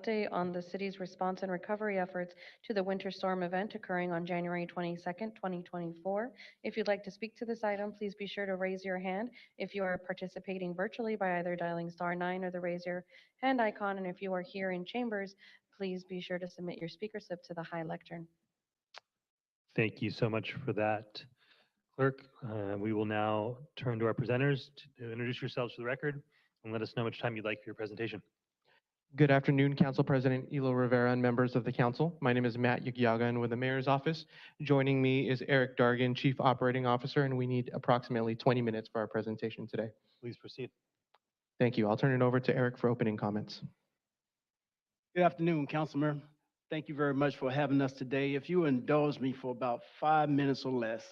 update on the city's response and recovery efforts to the winter storm event occurring on January 22nd, 2024. If you'd like to speak to this item, please be sure to raise your hand if you are participating virtually by either dialing star 9 or the raise your hand icon. And if you are here in chambers, please be sure to submit your speaker slip to the high lectern. Thank you so much for that, Clerk. We will now turn to our presenters to introduce yourselves for the record and let us know which time you'd like for your presentation. Good afternoon, Council President Elo Rivera and members of the Council. My name is Matt Yagyagan with the Mayor's Office. Joining me is Eric Dargan, Chief Operating Officer, and we need approximately 20 minutes for our presentation today. Please proceed. Thank you. I'll turn it over to Eric for opening comments. Good afternoon, Councilman. Thank you very much for having us today. If you indulge me for about 5 minutes or less,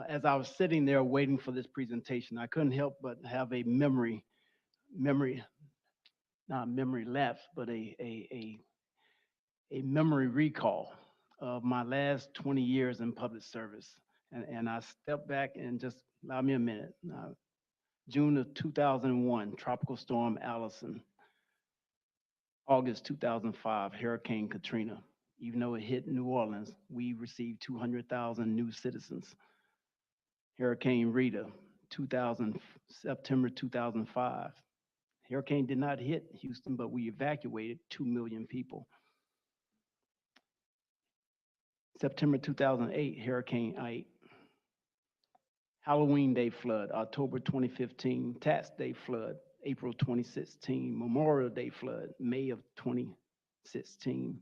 as I was sitting there waiting for this presentation, I couldn't help but have a not memory lapse, but a memory recall of my last 20 years in public service. And I stepped back and just allow me a minute. June of 2001, Tropical Storm Allison. August 2005, Hurricane Katrina. Even though it hit New Orleans, we received 200,000 new citizens. Hurricane Rita, September 2005. Hurricane did not hit Houston, but we evacuated 2 million people. September 2008, Hurricane Ike. Halloween Day flood, October 2015. Tax Day flood, April 2016. Memorial Day flood, May of 2016.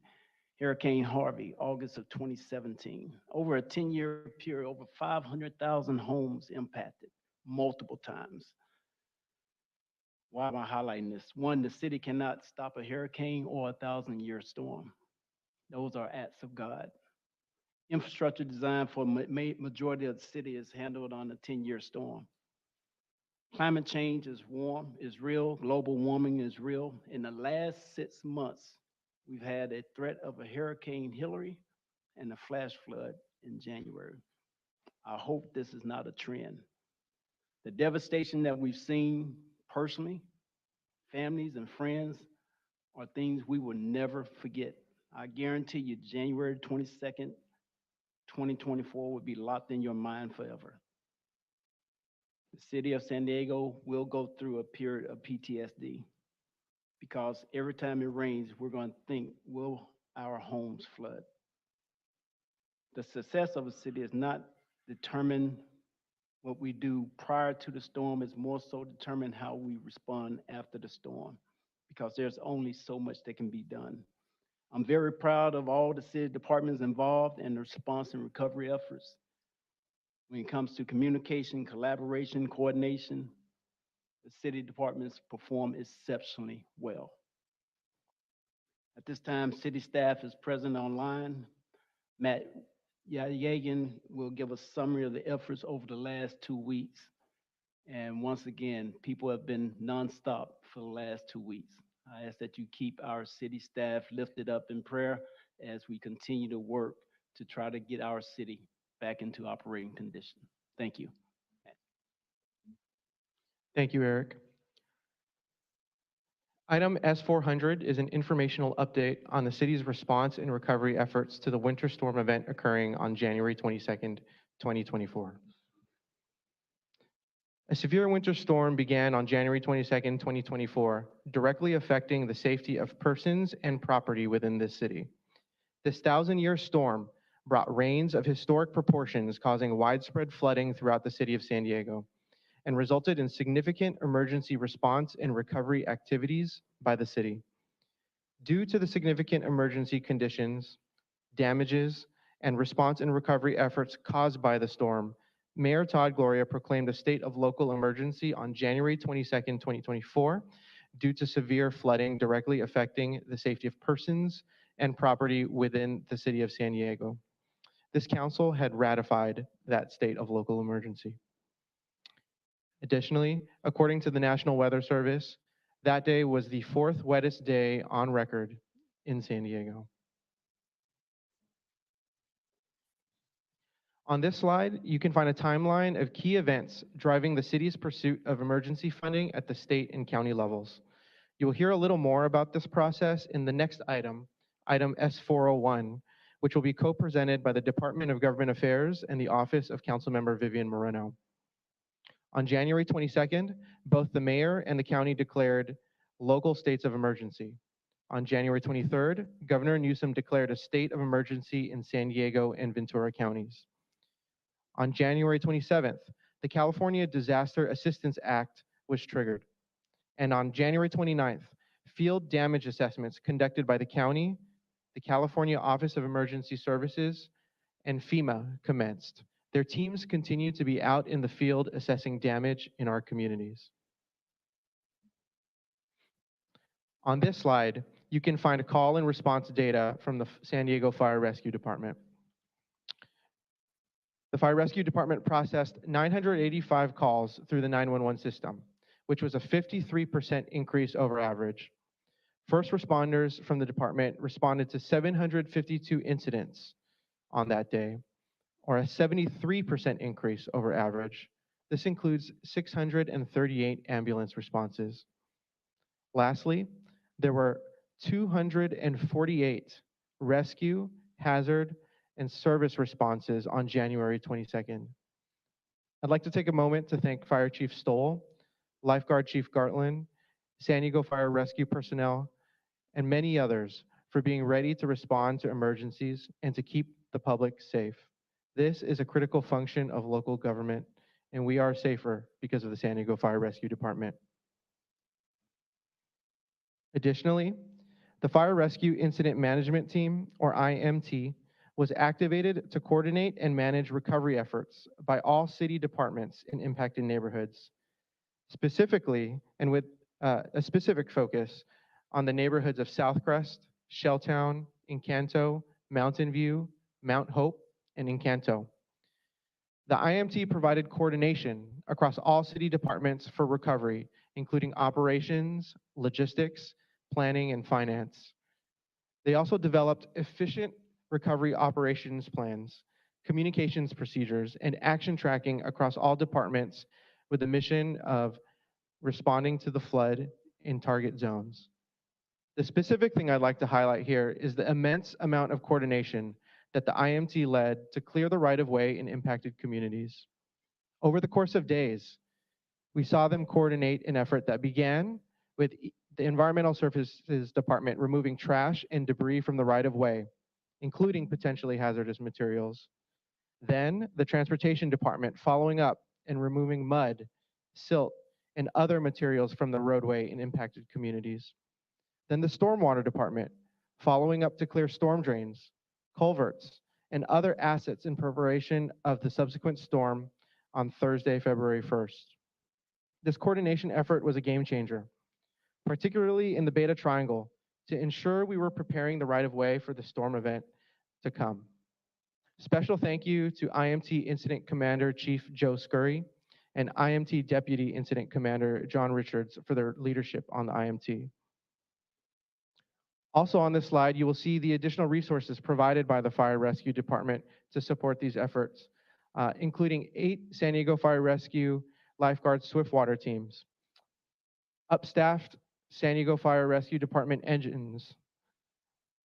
Hurricane Harvey, August of 2017. Over a 10-year period, over 500,000 homes impacted multiple times. Why am I highlighting this? One, the city cannot stop a hurricane or a 1,000-year storm. Those are acts of God. Infrastructure design for majority of the city is handled on a 10-year storm. Climate change is real. Global warming is real. In the last 6 months, we've had a threat of a Hurricane Hillary and a flash flood in January. I hope this is not a trend. The devastation that we've seen personally, families and friends, are things we will never forget. I guarantee you January 22nd, 2024 will be locked in your mind forever. The city of San Diego will go through a period of PTSD because every time it rains, we're going to think, will our homes flood? The success of a city is not determined what we do prior to the storm, is more so determine how we respond after the storm, because there's only so much that can be done. I'm very proud of all the city departments involved in the response and recovery efforts. When it comes to communication, collaboration, coordination, the city departments perform exceptionally well. At this time, city staff is present online. Matt Yagyagan will give a summary of the efforts over the last 2 weeks. And once again, people have been nonstop for the last 2 weeks. I ask that you keep our city staff lifted up in prayer as we continue to work to try to get our city back into operating condition. Thank you. Thank you, Eric. Item S400 is an informational update on the city's response and recovery efforts to the winter storm event occurring on January 22nd, 2024. A severe winter storm began on January 22nd, 2024, directly affecting the safety of persons and property within this city. This 1,000-year storm brought rains of historic proportions, causing widespread flooding throughout the city of San Diego, and resulted in significant emergency response and recovery activities by the city. Due to the significant emergency conditions, damages, and response and recovery efforts caused by the storm, Mayor Todd Gloria proclaimed a state of local emergency on January 22nd, 2024, due to severe flooding directly affecting the safety of persons and property within the city of San Diego. This council had ratified that state of local emergency. Additionally, according to the National Weather Service, that day was the 4th wettest day on record in San Diego. On this slide, you can find a timeline of key events driving the city's pursuit of emergency funding at the state and county levels. You will hear a little more about this process in the next item, item S401, which will be co-presented by the Department of Government Affairs and the Office of Councilmember Vivian Moreno. On January 22nd, both the mayor and the county declared local states of emergency. On January 23rd, Governor Newsom declared a state of emergency in San Diego and Ventura counties. On January 27th, the California Disaster Assistance Act was triggered. And on January 29th, field damage assessments conducted by the county, the California Office of Emergency Services, and FEMA commenced. Their teams continue to be out in the field assessing damage in our communities. On this slide, you can find call and response data from the San Diego Fire Rescue Department. The Fire Rescue Department processed 985 calls through the 911 system, which was a 53% increase over average. First responders from the department responded to 752 incidents on that day, or a 73% increase over average. This includes 638 ambulance responses. Lastly, there were 248 rescue, hazard, and service responses on January 22nd. I'd like to take a moment to thank Fire Chief Stoll, Lifeguard Chief Gartland, San Diego Fire Rescue personnel, and many others for being ready to respond to emergencies and to keep the public safe. This is a critical function of local government, and we are safer because of the San Diego Fire Rescue Department. Additionally, the Fire Rescue Incident Management Team, or IMT, was activated to coordinate and manage recovery efforts by all city departments in impacted neighborhoods, specifically and with a specific focus on the neighborhoods of Southcrest, Shelltown, Encanto, Mountain View, Mount Hope, and Encanto. The IMT provided coordination across all city departments for recovery, including operations, logistics, planning, and finance. They also developed efficient recovery operations plans, communications procedures, and action tracking across all departments with the mission of responding to the flood in target zones. The specific thing I'd like to highlight here is the immense amount of coordination that the IMT led to clear the right-of-way in impacted communities. Over the course of days, we saw them coordinate an effort that began with the Environmental Services Department removing trash and debris from the right-of-way, including potentially hazardous materials. Then the Transportation Department following up and removing mud, silt, and other materials from the roadway in impacted communities. Then the Stormwater Department following up to clear storm drains, culverts, and other assets in preparation of the subsequent storm on Thursday, February 1st. This coordination effort was a game changer, particularly in the Beta Triangle, to ensure we were preparing the right-of-way for the storm event to come. Special thank you to IMT Incident Commander Chief Joe Scurry and IMT Deputy Incident Commander John Richards for their leadership on the IMT. Also on this slide, you will see the additional resources provided by the Fire Rescue Department to support these efforts, including 8 San Diego Fire Rescue Lifeguard Swiftwater teams, upstaffed San Diego Fire Rescue Department engines,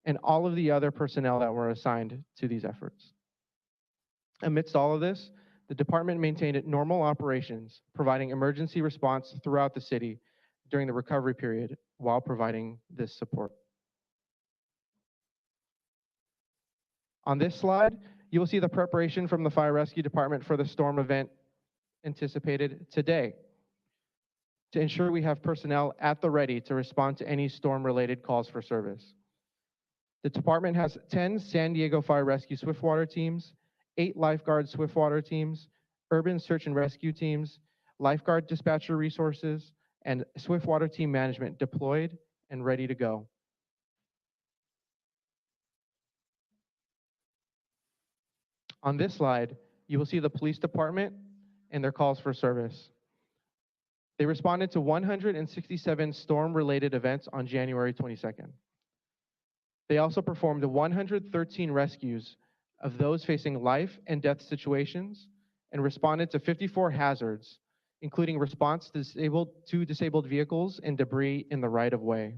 and all of the other personnel that were assigned to these efforts. Amidst all of this, the department maintained normal operations, providing emergency response throughout the city during the recovery period while providing this support. On this slide, you will see the preparation from the Fire Rescue Department for the storm event anticipated today to ensure we have personnel at the ready to respond to any storm-related calls for service. The department has 10 San Diego Fire Rescue Swiftwater teams, 8 lifeguard Swiftwater teams, urban search and rescue teams, lifeguard dispatcher resources, and Swiftwater team management deployed and ready to go. On this slide, you will see the police department and their calls for service. They responded to 167 storm-related events on January 22nd. They also performed 113 rescues of those facing life and death situations and responded to 54 hazards, including response to disabled vehicles and debris in the right-of-way.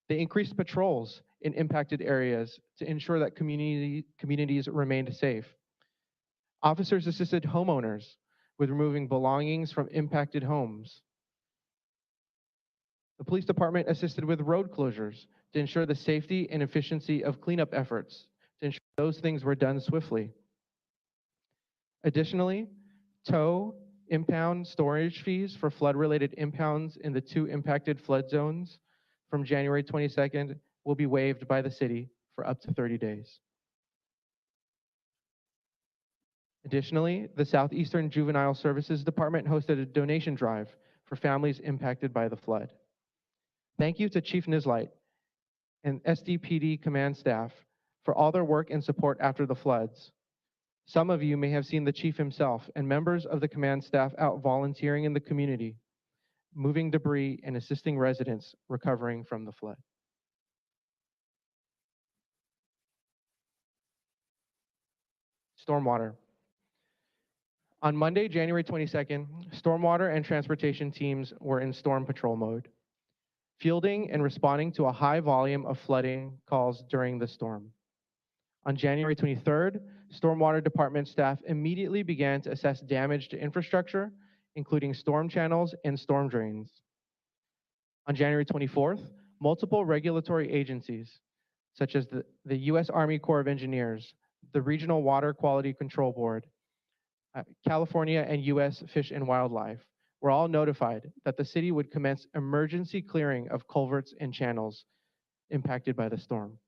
They increased patrols in impacted areas to ensure that communities remained safe. Officers assisted homeowners with removing belongings from impacted homes. The police department assisted with road closures to ensure the safety and efficiency of cleanup efforts, to ensure those things were done swiftly. Additionally, tow, impound storage fees for flood-related impounds in the 2 impacted flood zones from January 22nd will be waived by the city for up to 30 days. Additionally, the Southeastern Juvenile Services Department hosted a donation drive for families impacted by the flood. Thank you to Chief Nislight and SDPD command staff for all their work and support after the floods. Some of you may have seen the chief himself and members of the command staff out volunteering in the community, moving debris and assisting residents recovering from the flood. Stormwater. On Monday, January 22nd, stormwater and transportation teams were in storm patrol mode, fielding and responding to a high volume of flooding calls during the storm. On January 23rd, Stormwater Department staff immediately began to assess damage to infrastructure, including storm channels and storm drains. On January 24th, multiple regulatory agencies, such as the U.S. Army Corps of Engineers, the Regional Water Quality Control Board, California and U.S. Fish and Wildlife, were all notified that the city would commence emergency clearing of culverts and channels impacted by the storm.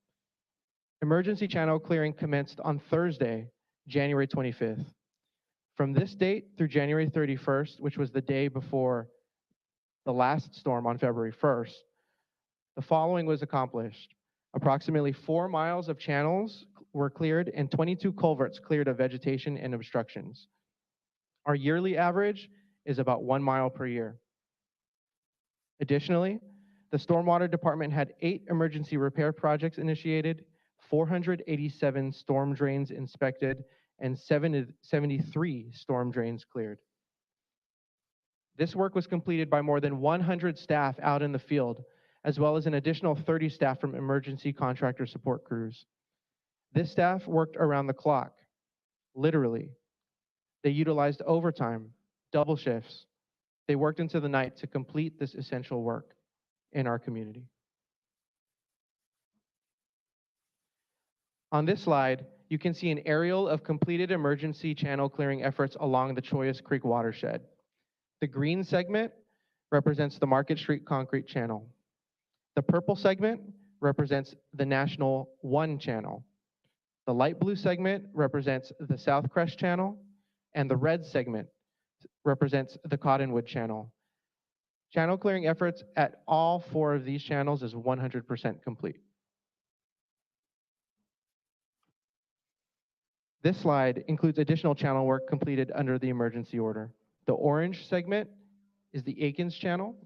Emergency channel clearing commenced on Thursday, January 25th. From this date through January 31st, which was the day before the last storm on February 1st, the following was accomplished. Approximately 4 miles of channels were cleared and 22 culverts cleared of vegetation and obstructions. Our yearly average is about 1 mile per year. Additionally, the Stormwater Department had 8 emergency repair projects initiated, 487 storm drains inspected, and 73 storm drains cleared. This work was completed by more than 100 staff out in the field, as well as an additional 30 staff from emergency contractor support crews. This staff worked around the clock, literally. They utilized overtime, double shifts. They worked into the night to complete this essential work in our community. On this slide, you can see an aerial of completed emergency channel clearing efforts along the Choyas Creek watershed. The green segment represents the Market Street concrete channel. The purple segment represents the National 1 channel. The light blue segment represents the South Crest channel, and the red segment represents the Cottonwood channel. Channel clearing efforts at all 4 of these channels is 100% complete. This slide includes additional channel work completed under the emergency order. The orange segment is the Aikens channel,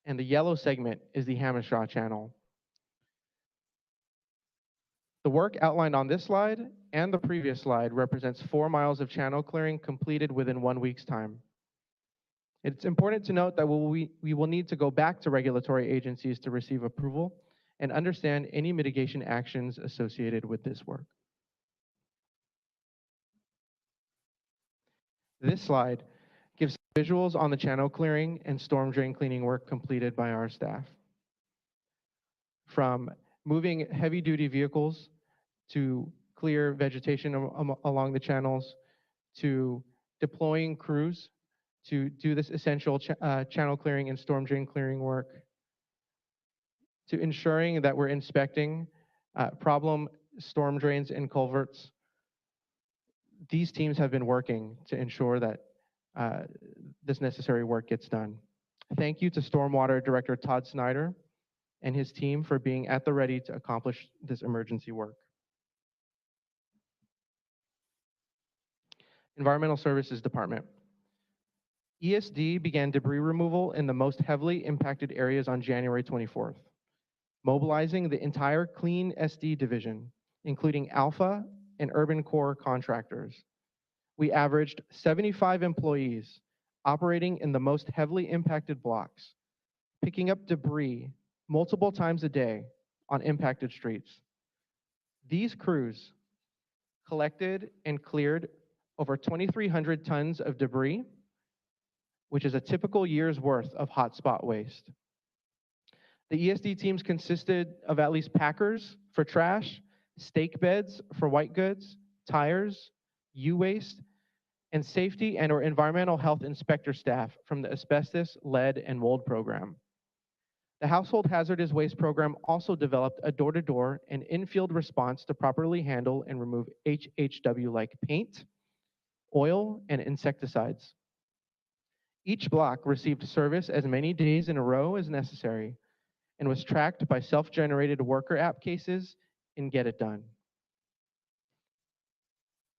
and the yellow segment is the Hamishaw channel. The work outlined on this slide and the previous slide represents 4 miles of channel clearing completed within 1 week's time. It's important to note that we will need to go back to regulatory agencies to receive approval and understand any mitigation actions associated with this work. This slide gives visuals on the channel clearing and storm drain cleaning work completed by our staff. From moving heavy-duty vehicles to clear vegetation along the channels, to deploying crews to do this essential channel clearing and storm drain clearing work, to ensuring that we're inspecting problem storm drains and culverts. These teams have been working to ensure that this necessary work gets done. Thank you to Stormwater Director Todd Snyder and his team for being at the ready to accomplish this emergency work. Environmental Services Department. ESD began debris removal in the most heavily impacted areas on January 24th, mobilizing the entire Clean SD division, including Alpha and Urban Core contractors. We averaged 75 employees operating in the most heavily impacted blocks, picking up debris multiple times a day on impacted streets. These crews collected and cleared over 2,300 tons of debris, which is a typical year's worth of hotspot waste. The ESD teams consisted of at least packers for trash, stake beds for white goods, tires, U-waste, and safety and/or environmental health inspector staff from the asbestos, lead, and mold program. The Household Hazardous Waste Program also developed a door-to-door and in-field response to properly handle and remove HHW-like paint, oil, and insecticides. Each block received service as many days in a row as necessary and was tracked by self-generated worker app cases in Get It Done.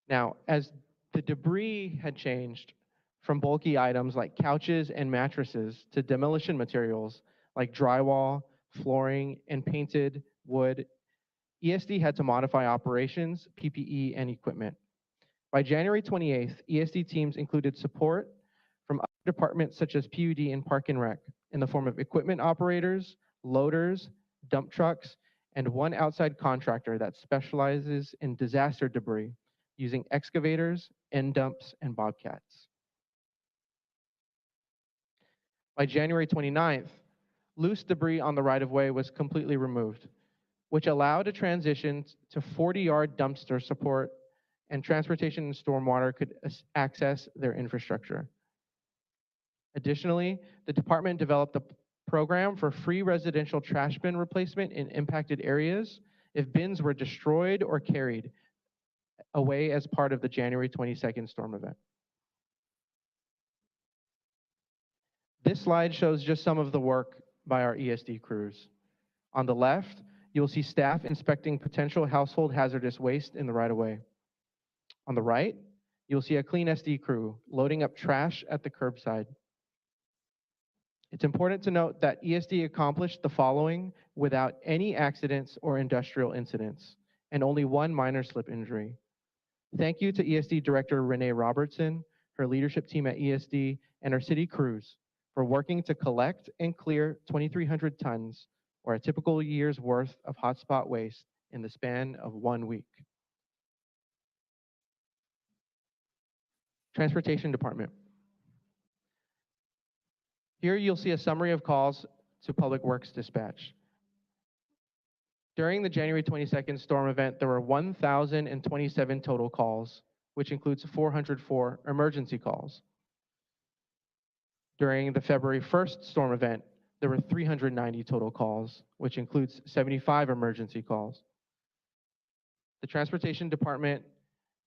Now, as the debris had changed from bulky items like couches and mattresses to demolition materials like drywall, flooring, and painted wood, ESD had to modify operations, PPE, and equipment. By January 28th, ESD teams included support from other departments such as PUD and Park and Rec in the form of equipment operators, loaders, dump trucks, and one outside contractor that specializes in disaster debris using excavators, end dumps, and bobcats. By January 29th, loose debris on the right-of-way was completely removed, which allowed a transition to 40-yard dumpster support, and transportation and stormwater could access their infrastructure. Additionally, the department developed a program for free residential trash bin replacement in impacted areas if bins were destroyed or carried away as part of the January 22nd storm event. This slide shows just some of the work by our ESD crews. On the left, you'll see staff inspecting potential household hazardous waste in the right-of-way. On the right, you'll see a Clean SD crew loading up trash at the curbside. It's important to note that ESD accomplished the following without any accidents or industrial incidents, and only one minor slip injury. Thank you to ESD Director Renee Robertson, her leadership team at ESD, and our city crews for working to collect and clear 2,300 tons, or a typical year's worth of hotspot waste in the span of 1 week. Transportation Department. Here you'll see a summary of calls to Public Works Dispatch. During the January 22nd storm event, there were 1,027 total calls, which includes 404 emergency calls. During the February 1st storm event, there were 390 total calls, which includes 75 emergency calls. The Transportation Department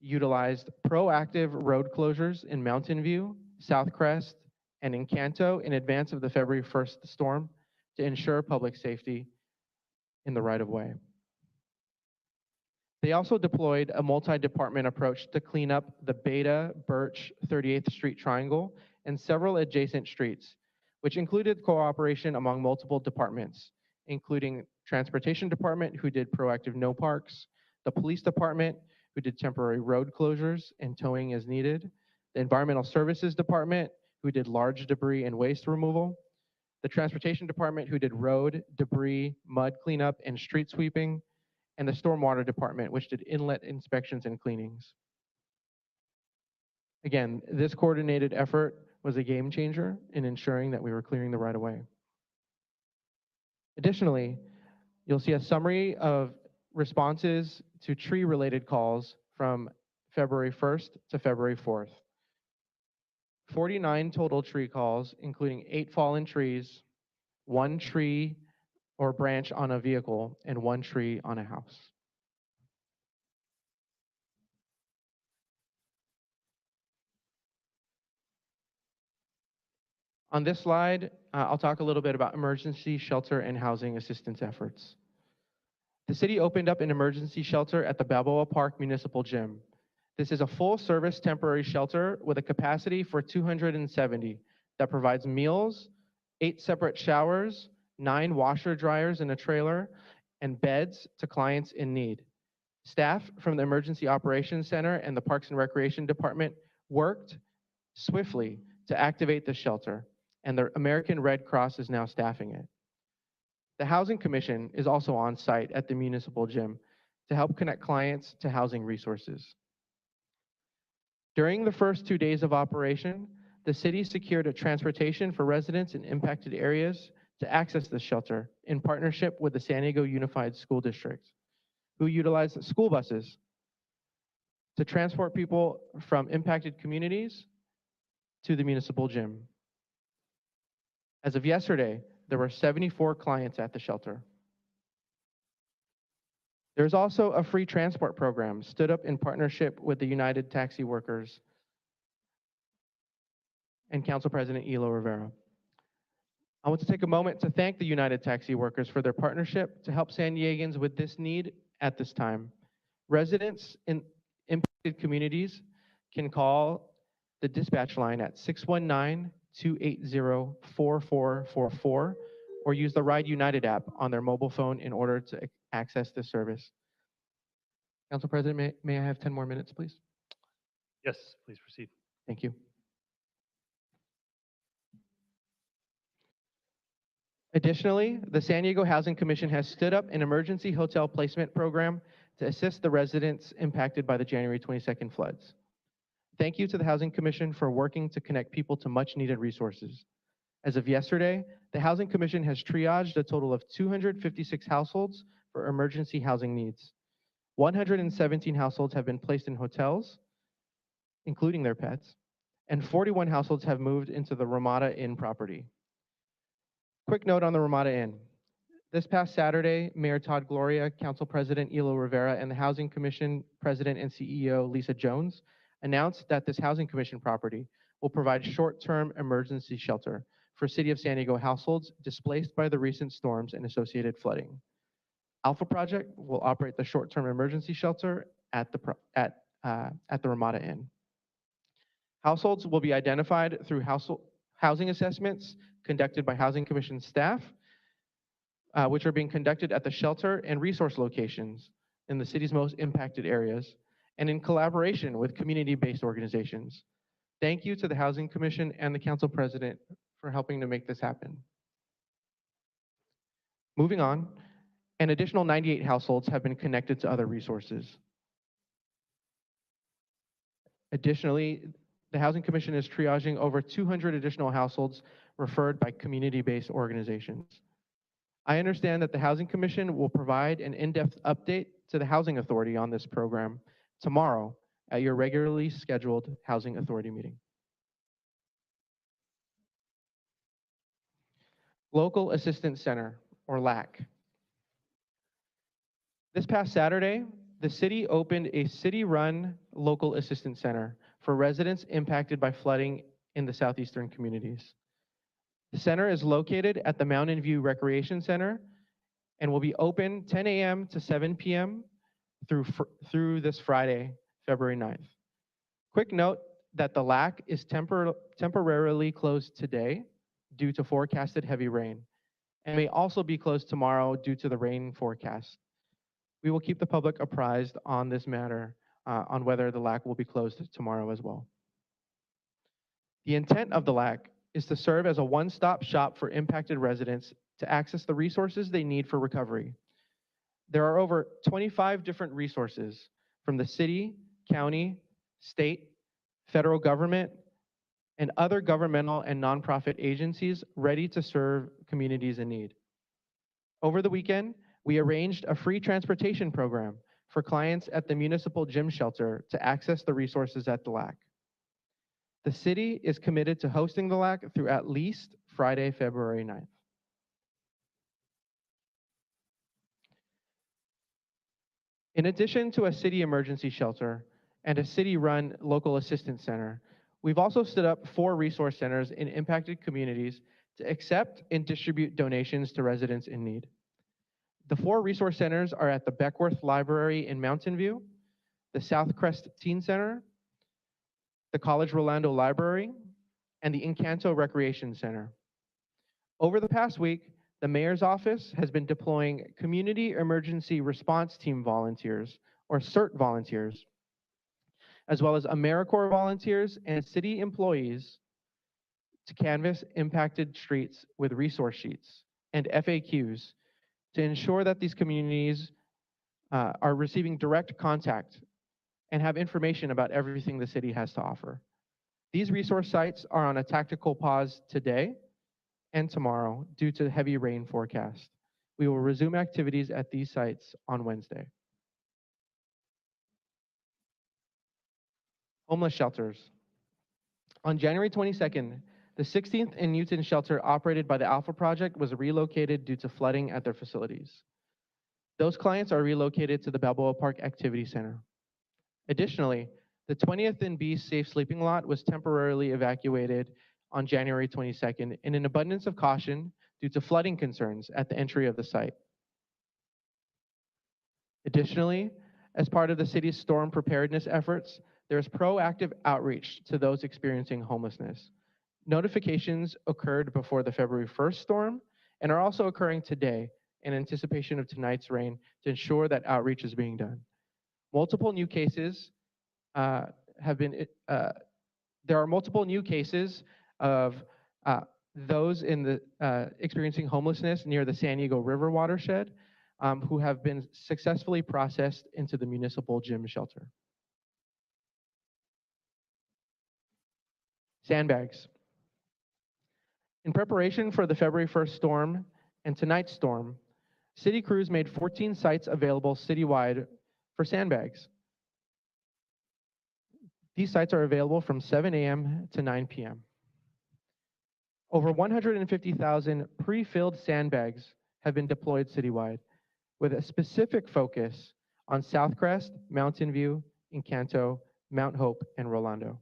utilized proactive road closures in Mountain View, South Crest, and in Canto in advance of the February 1st storm to ensure public safety in the right-of-way. They also deployed a multi-department approach to clean up the Beta, Birch, 38th Street Triangle and several adjacent streets, which included cooperation among multiple departments, including Transportation Department, who did proactive no parks, the Police Department, who did temporary road closures and towing as needed, the Environmental Services Department, who did large debris and waste removal, the Transportation Department, who did road, debris, mud cleanup, and street sweeping, and the Stormwater Department, which did inlet inspections and cleanings. Again, this coordinated effort was a game changer in ensuring that we were clearing the right-of-way. Additionally, you'll see a summary of responses to tree-related calls from February 1st to February 4th. 49 total tree calls, including 8 fallen trees, 1 tree or branch on a vehicle, and 1 tree on a house. On this slide, I'll talk a little bit about emergency shelter and housing assistance efforts. The city opened up an emergency shelter at the Balboa Park Municipal Gym. This is a full-service temporary shelter with a capacity for 270 that provides meals, 8 separate showers, 9 washer dryers in a trailer, and beds to clients in need. Staff from the Emergency Operations Center and the Parks and Recreation Department worked swiftly to activate the shelter, and the American Red Cross is now staffing it. The Housing Commission is also on site at the municipal gym to help connect clients to housing resources. During the first 2 days of operation, the city secured a transportation for residents in impacted areas to access the shelter in partnership with the San Diego Unified School District, who utilized school buses to transport people from impacted communities to the municipal gym. As of yesterday, there were 74 clients at the shelter. There's also a free transport program stood up in partnership with the United Taxi Workers and Council President Elo Rivera. I want to take a moment to thank the United Taxi Workers for their partnership to help San Diegans with this need at this time. Residents in impacted communities can call the dispatch line at 619-280-4444 or use the Ride United app on their mobile phone in order to access this service. Council President, may I have 10 more minutes, please? Yes, please proceed. Thank you. Additionally, the San Diego Housing Commission has stood up an emergency hotel placement program to assist the residents impacted by the January 22nd floods. Thank you to the Housing Commission for working to connect people to much needed resources. As of yesterday, the Housing Commission has triaged a total of 256 households for emergency housing needs. 117 households have been placed in hotels, including their pets, and 41 households have moved into the Ramada Inn property. Quick note on the Ramada Inn. This past Saturday, Mayor Todd Gloria, Council President Elo Rivera, and the Housing Commission President and CEO Lisa Jones announced that this Housing Commission property will provide short-term emergency shelter for City of San Diego households displaced by the recent storms and associated flooding. Alpha Project will operate the short-term emergency shelter at the Ramada Inn. Households will be identified through housing assessments conducted by Housing Commission staff, which are being conducted at the shelter and resource locations in the city's most impacted areas, and in collaboration with community-based organizations. Thank you to the Housing Commission and the Council President for helping to make this happen. Moving on, an additional 98 households have been connected to other resources. Additionally, the Housing Commission is triaging over 200 additional households referred by community-based organizations. I understand that the Housing Commission will provide an in-depth update to the Housing Authority on this program tomorrow at your regularly scheduled Housing Authority meeting. Local Assistance Center, or LAC. This past Saturday, the city opened a city-run local assistance center for residents impacted by flooding in the southeastern communities. The center is located at the Mountain View Recreation Center and will be open 10 a.m. to 7 p.m. through this Friday, February 9th. Quick note that the LAC is temporarily closed today due to forecasted heavy rain and may also be closed tomorrow due to the rain forecast. We will keep the public apprised on this matter on whether the LAC will be closed tomorrow as well. The intent of the LAC is to serve as a one-stop shop for impacted residents to access the resources they need for recovery. There are over 25 different resources from the city, county, state, federal government, and other governmental and nonprofit agencies ready to serve communities in need. Over the weekend, we arranged a free transportation program for clients at the municipal gym shelter to access the resources at the LAC. The city is committed to hosting the LAC through at least Friday, February 9th. In addition to a city emergency shelter and a city-run local assistance center, we've also stood up 4 resource centers in impacted communities to accept and distribute donations to residents in need. The 4 resource centers are at the Beckworth Library in Mountain View, the Southcrest Teen Center, the College Rolando Library, and the Encanto Recreation Center. Over the past week, the mayor's office has been deploying Community Emergency Response Team volunteers, or CERT volunteers, as well as AmeriCorps volunteers and city employees to canvass impacted streets with resource sheets and FAQs to ensure that these communities are receiving direct contact and have information about everything the city has to offer. These resource sites are on a tactical pause today and tomorrow due to the heavy rain forecast. We will resume activities at these sites on Wednesday. Homeless shelters. On January 22nd, the 16th and Newton shelter operated by the Alpha Project was relocated due to flooding at their facilities. Those clients are relocated to the Balboa Park Activity Center. Additionally, the 20th and B Safe Sleeping Lot was temporarily evacuated on January 22nd in an abundance of caution due to flooding concerns at the entry of the site. Additionally, as part of the city's storm preparedness efforts, there is proactive outreach to those experiencing homelessness. Notifications occurred before the February 1st storm and are also occurring today in anticipation of tonight's rain to ensure that outreach is being done. Multiple new cases there are multiple new cases of those in the experiencing homelessness near the San Diego River watershed who have been successfully processed into the municipal gym shelter. Sandbags. In preparation for the February 1st storm and tonight's storm, city crews made 14 sites available citywide for sandbags. These sites are available from 7 a.m. to 9 p.m. Over 150,000 pre-filled sandbags have been deployed citywide, with a specific focus on Southcrest, Mountain View, Encanto, Mount Hope, and Rolando.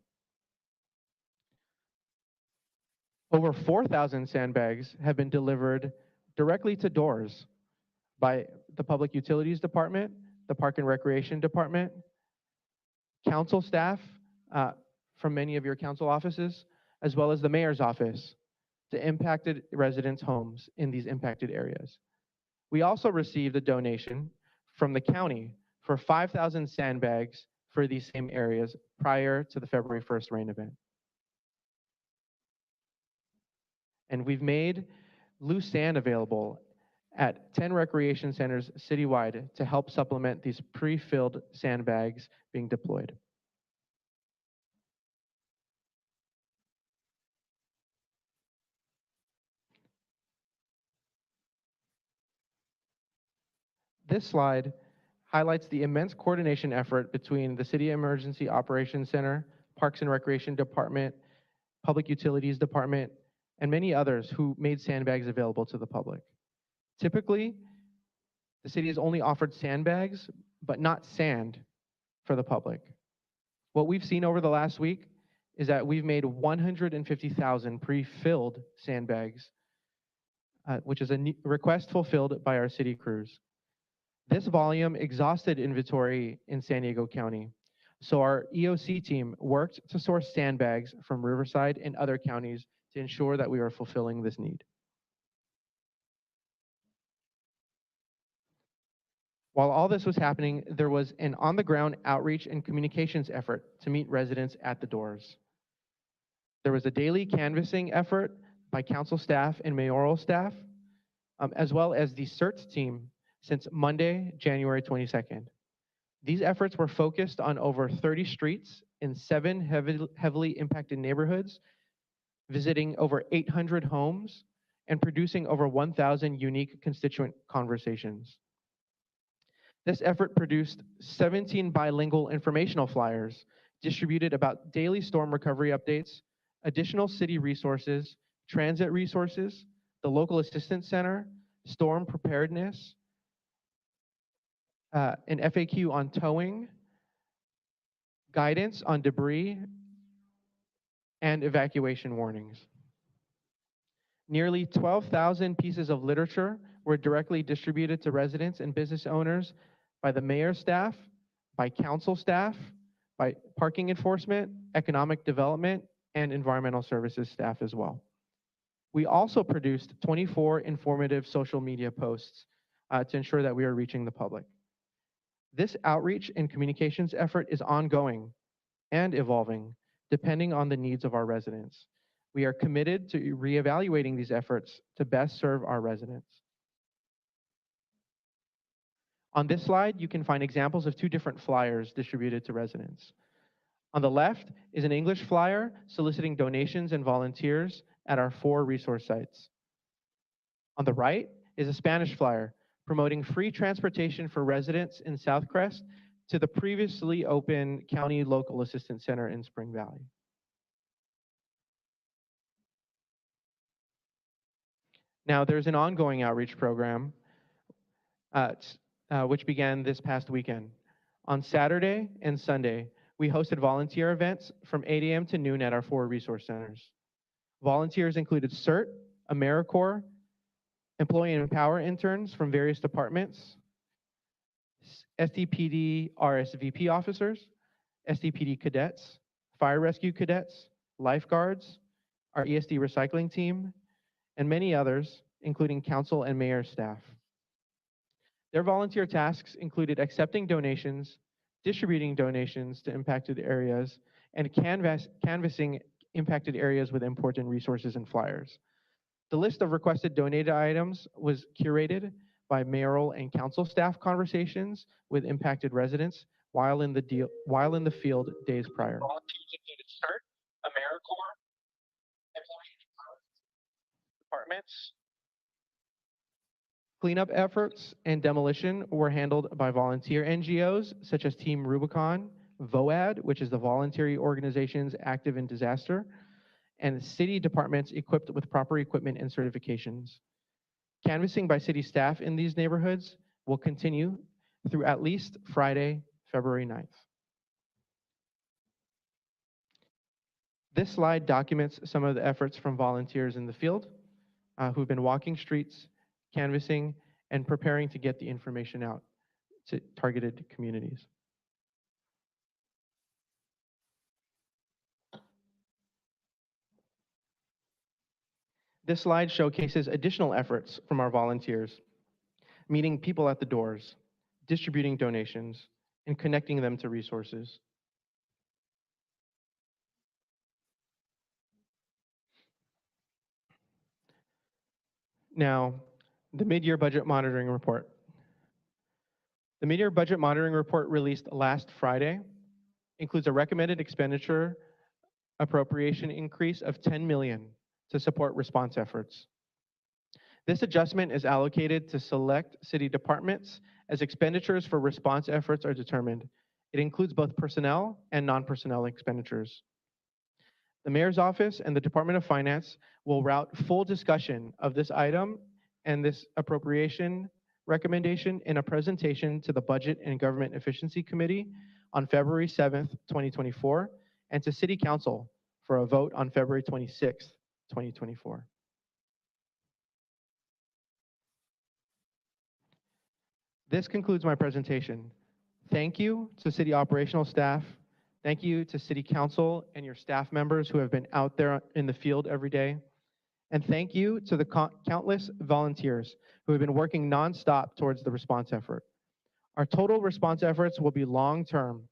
Over 4,000 sandbags have been delivered directly to doors by the Public Utilities Department, the Park and Recreation Department, council staff from many of your council offices, as well as the mayor's office to impacted residents' homes in these impacted areas. We also received a donation from the county for 5,000 sandbags for these same areas prior to the February 1st rain event. And we've made loose sand available at 10 recreation centers citywide to help supplement these pre-filled sandbags being deployed. This slide highlights the immense coordination effort between the City Emergency Operations Center, Parks and Recreation Department, Public Utilities Department, and many others who made sandbags available to the public. Typically, the city has only offered sandbags, but not sand for the public. What we've seen over the last week is that we've made 150,000 pre-filled sandbags, which is a request fulfilled by our city crews. This volume exhausted inventory in San Diego County, so our EOC team worked to source sandbags from Riverside and other counties to ensure that we are fulfilling this need. While all this was happening, there was an on-the-ground outreach and communications effort to meet residents at the doors. There was a daily canvassing effort by council staff and mayoral staff, as well as the CERT team since Monday, January 22nd. These efforts were focused on over 30 streets in 7 heavily impacted neighborhoods, visiting over 800 homes, and producing over 1,000 unique constituent conversations. This effort produced 17 bilingual informational flyers distributed about daily storm recovery updates, additional city resources, transit resources, the local assistance center, storm preparedness, an FAQ on towing, guidance on debris, and evacuation warnings. Nearly 12,000 pieces of literature were directly distributed to residents and business owners by the mayor's staff, by council staff, by parking enforcement, economic development, and environmental services staff as well. We also produced 24 informative social media posts to ensure that we are reaching the public. This outreach and communications effort is ongoing and evolving depending on the needs of our residents. We are committed to reevaluating these efforts to best serve our residents. On this slide, you can find examples of 2 different flyers distributed to residents. On the left is an English flyer soliciting donations and volunteers at our 4 resource sites. On the right is a Spanish flyer promoting free transportation for residents in Southcrest to the previously open County Local Assistance Center in Spring Valley. Now, there's an ongoing outreach program which began this past weekend. On Saturday and Sunday, we hosted volunteer events from 8 a.m. to noon at our 4 resource centers. Volunteers included CERT, AmeriCorps, employee and empower interns from various departments, SDPD RSVP officers, SDPD cadets, fire rescue cadets, lifeguards, our ESD recycling team, and many others, including council and mayor staff. Their volunteer tasks included accepting donations, distributing donations to impacted areas, and canvassing impacted areas with important resources and flyers. The list of requested donated items was curated by mayoral and council staff conversations with impacted residents while in the field days prior. Volunteers included CERT, AmeriCorps, employee departments. Cleanup efforts and demolition were handled by volunteer NGOs such as Team Rubicon, VOAD, which is the voluntary organizations active in disaster, and city departments equipped with proper equipment and certifications. Canvassing by city staff in these neighborhoods will continue through at least Friday, February 9th. This slide documents some of the efforts from volunteers in the field who've been walking streets, canvassing, and preparing to get the information out to targeted communities. This slide showcases additional efforts from our volunteers, meeting people at the doors, distributing donations, and connecting them to resources. Now, the mid-year budget monitoring report. The mid-year budget monitoring report released last Friday includes a recommended expenditure appropriation increase of $10 million to support response efforts. This adjustment is allocated to select city departments as expenditures for response efforts are determined. It includes both personnel and non-personnel expenditures. The Mayor's Office and the Department of Finance will route full discussion of this item and this appropriation recommendation in a presentation to the Budget and Government Efficiency Committee on February 7th, 2024, and to City Council for a vote on February 26th, 2024. This concludes my presentation. Thank you to City operational staff. Thank you to City Council and your staff members who have been out there in the field every day. And thank you to the countless volunteers who have been working nonstop towards the response effort. Our total response efforts will be long-term.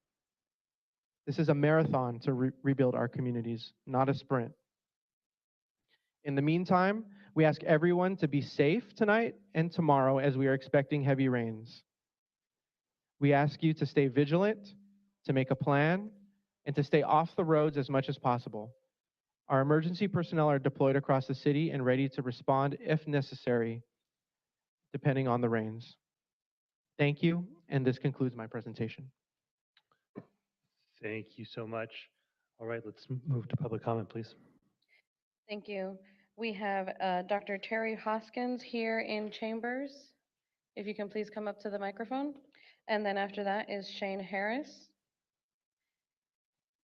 This is a marathon to rebuild our communities, not a sprint. In the meantime, we ask everyone to be safe tonight and tomorrow as we are expecting heavy rains. We ask you to stay vigilant, to make a plan, and to stay off the roads as much as possible. Our emergency personnel are deployed across the city and ready to respond if necessary, depending on the rains. Thank you, and this concludes my presentation. Thank you so much. All right, let's move to public comment, please. Thank you. We have Dr. Terry Hoskins here in chambers. If you can please come up to the microphone. And then after that is Shane Harris.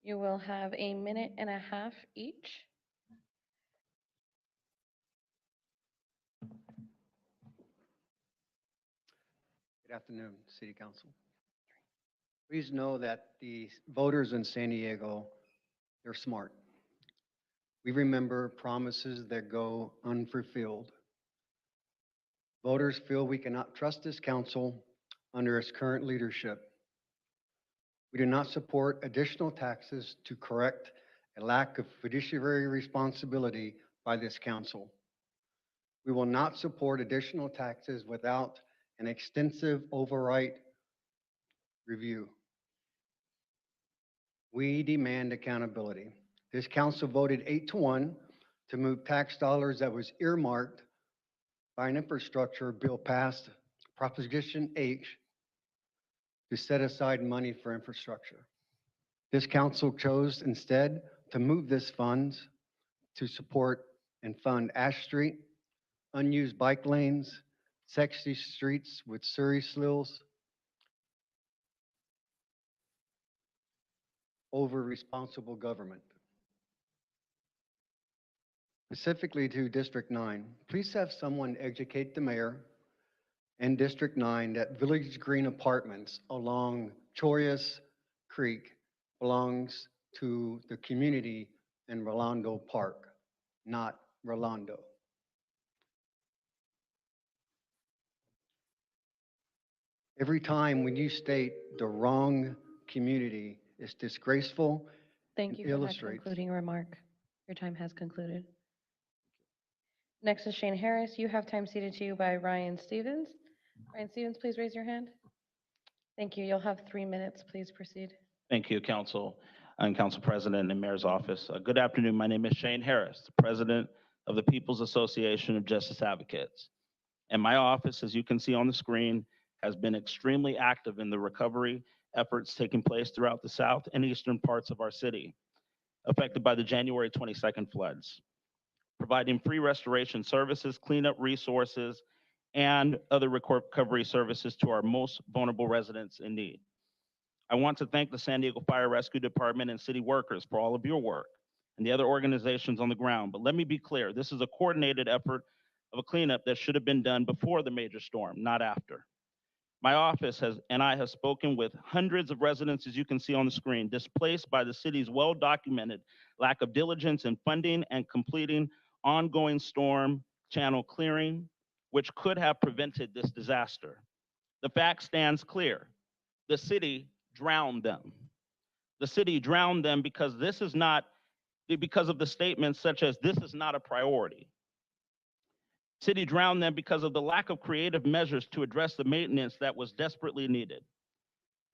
You will have 1.5 minutes each. Good afternoon, City Council. Please know that the voters in San Diego, they're smart. We remember promises that go unfulfilled. Voters feel we cannot trust this council under its current leadership. We do not support additional taxes to correct a lack of fiduciary responsibility by this council. We will not support additional taxes without an extensive override review. We demand accountability. This council voted 8-1 to move tax dollars that was earmarked by an infrastructure bill passed, Proposition H, to set aside money for infrastructure. This council chose instead to move this funds to support and fund Ash Street, unused bike lanes, sexy streets with Surrey sloughs, over responsible government. Specifically to District 9, please have someone educate the mayor and District 9 that Village Green Apartments along Chorius Creek belongs to the community in Rolando Park, not Rolando. Every time when you state the wrong community, it's disgraceful. Thank It you for that illustrates. concluding remark. Your time has concluded. Next is Shane Harris. You have time ceded to you by Ryan Stevens. Ryan Stevens, please raise your hand. Thank you. You'll have 3 minutes. Please proceed. Thank you, Council and Council President and Mayor's Office. Good afternoon. My name is Shane Harris, the President of the People's Association of Justice Advocates. And my office, as you can see on the screen, has been extremely active in the recovery efforts taking place throughout the south and eastern parts of our city, affected by the January 22nd floods, providing free restoration services, cleanup resources, and other recovery services to our most vulnerable residents in need. I want to thank the San Diego Fire Rescue Department and city workers for all of your work and the other organizations on the ground. But let me be clear, this is a coordinated effort of a cleanup that should have been done before the major storm, not after. My office and I have spoken with hundreds of residents, as you can see on the screen, displaced by the city's well-documented lack of diligence in funding and completing ongoing storm channel clearing, which could have prevented this disaster. The fact stands clear. The city drowned them. The city drowned them because because of the statements such as this is not a priority. City drowned them because of the lack of creative measures to address the maintenance that was desperately needed.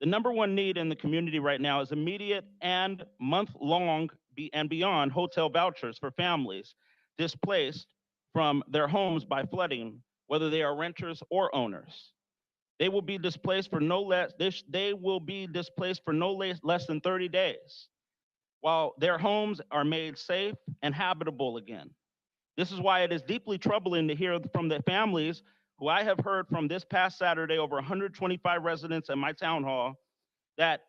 The number one need in the community right now is immediate and month-long and beyond hotel vouchers for families displaced from their homes by flooding, whether they are renters or owners. They will be displaced for no less. They will be displaced for no less than 30 days, while their homes are made safe and habitable again. This is why it is deeply troubling to hear from the families who I have heard from this past Saturday, over 125 residents at my town hall, that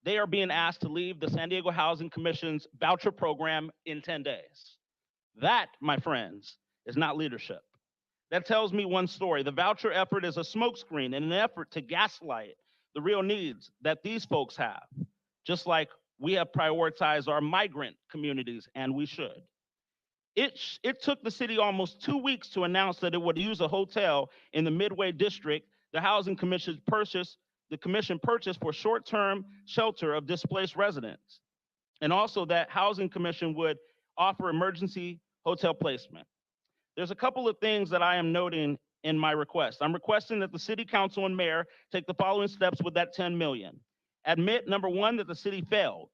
they are being asked to leave the San Diego Housing Commission's voucher program in 10 days. That, my friends, is not leadership. That tells me one story. The voucher effort is a smokescreen in an effort to gaslight the real needs that these folks have, just like we have prioritized our migrant communities, and we should. It took the city almost 2 weeks to announce that it would use a hotel in the Midway District. The commission purchased for short-term shelter of displaced residents, and also that Housing Commission would offer emergency hotel placement. There's a couple of things that I am noting in my request. I'm requesting that the city council and mayor take the following steps with that 10 million. Admit, number one, that the city failed.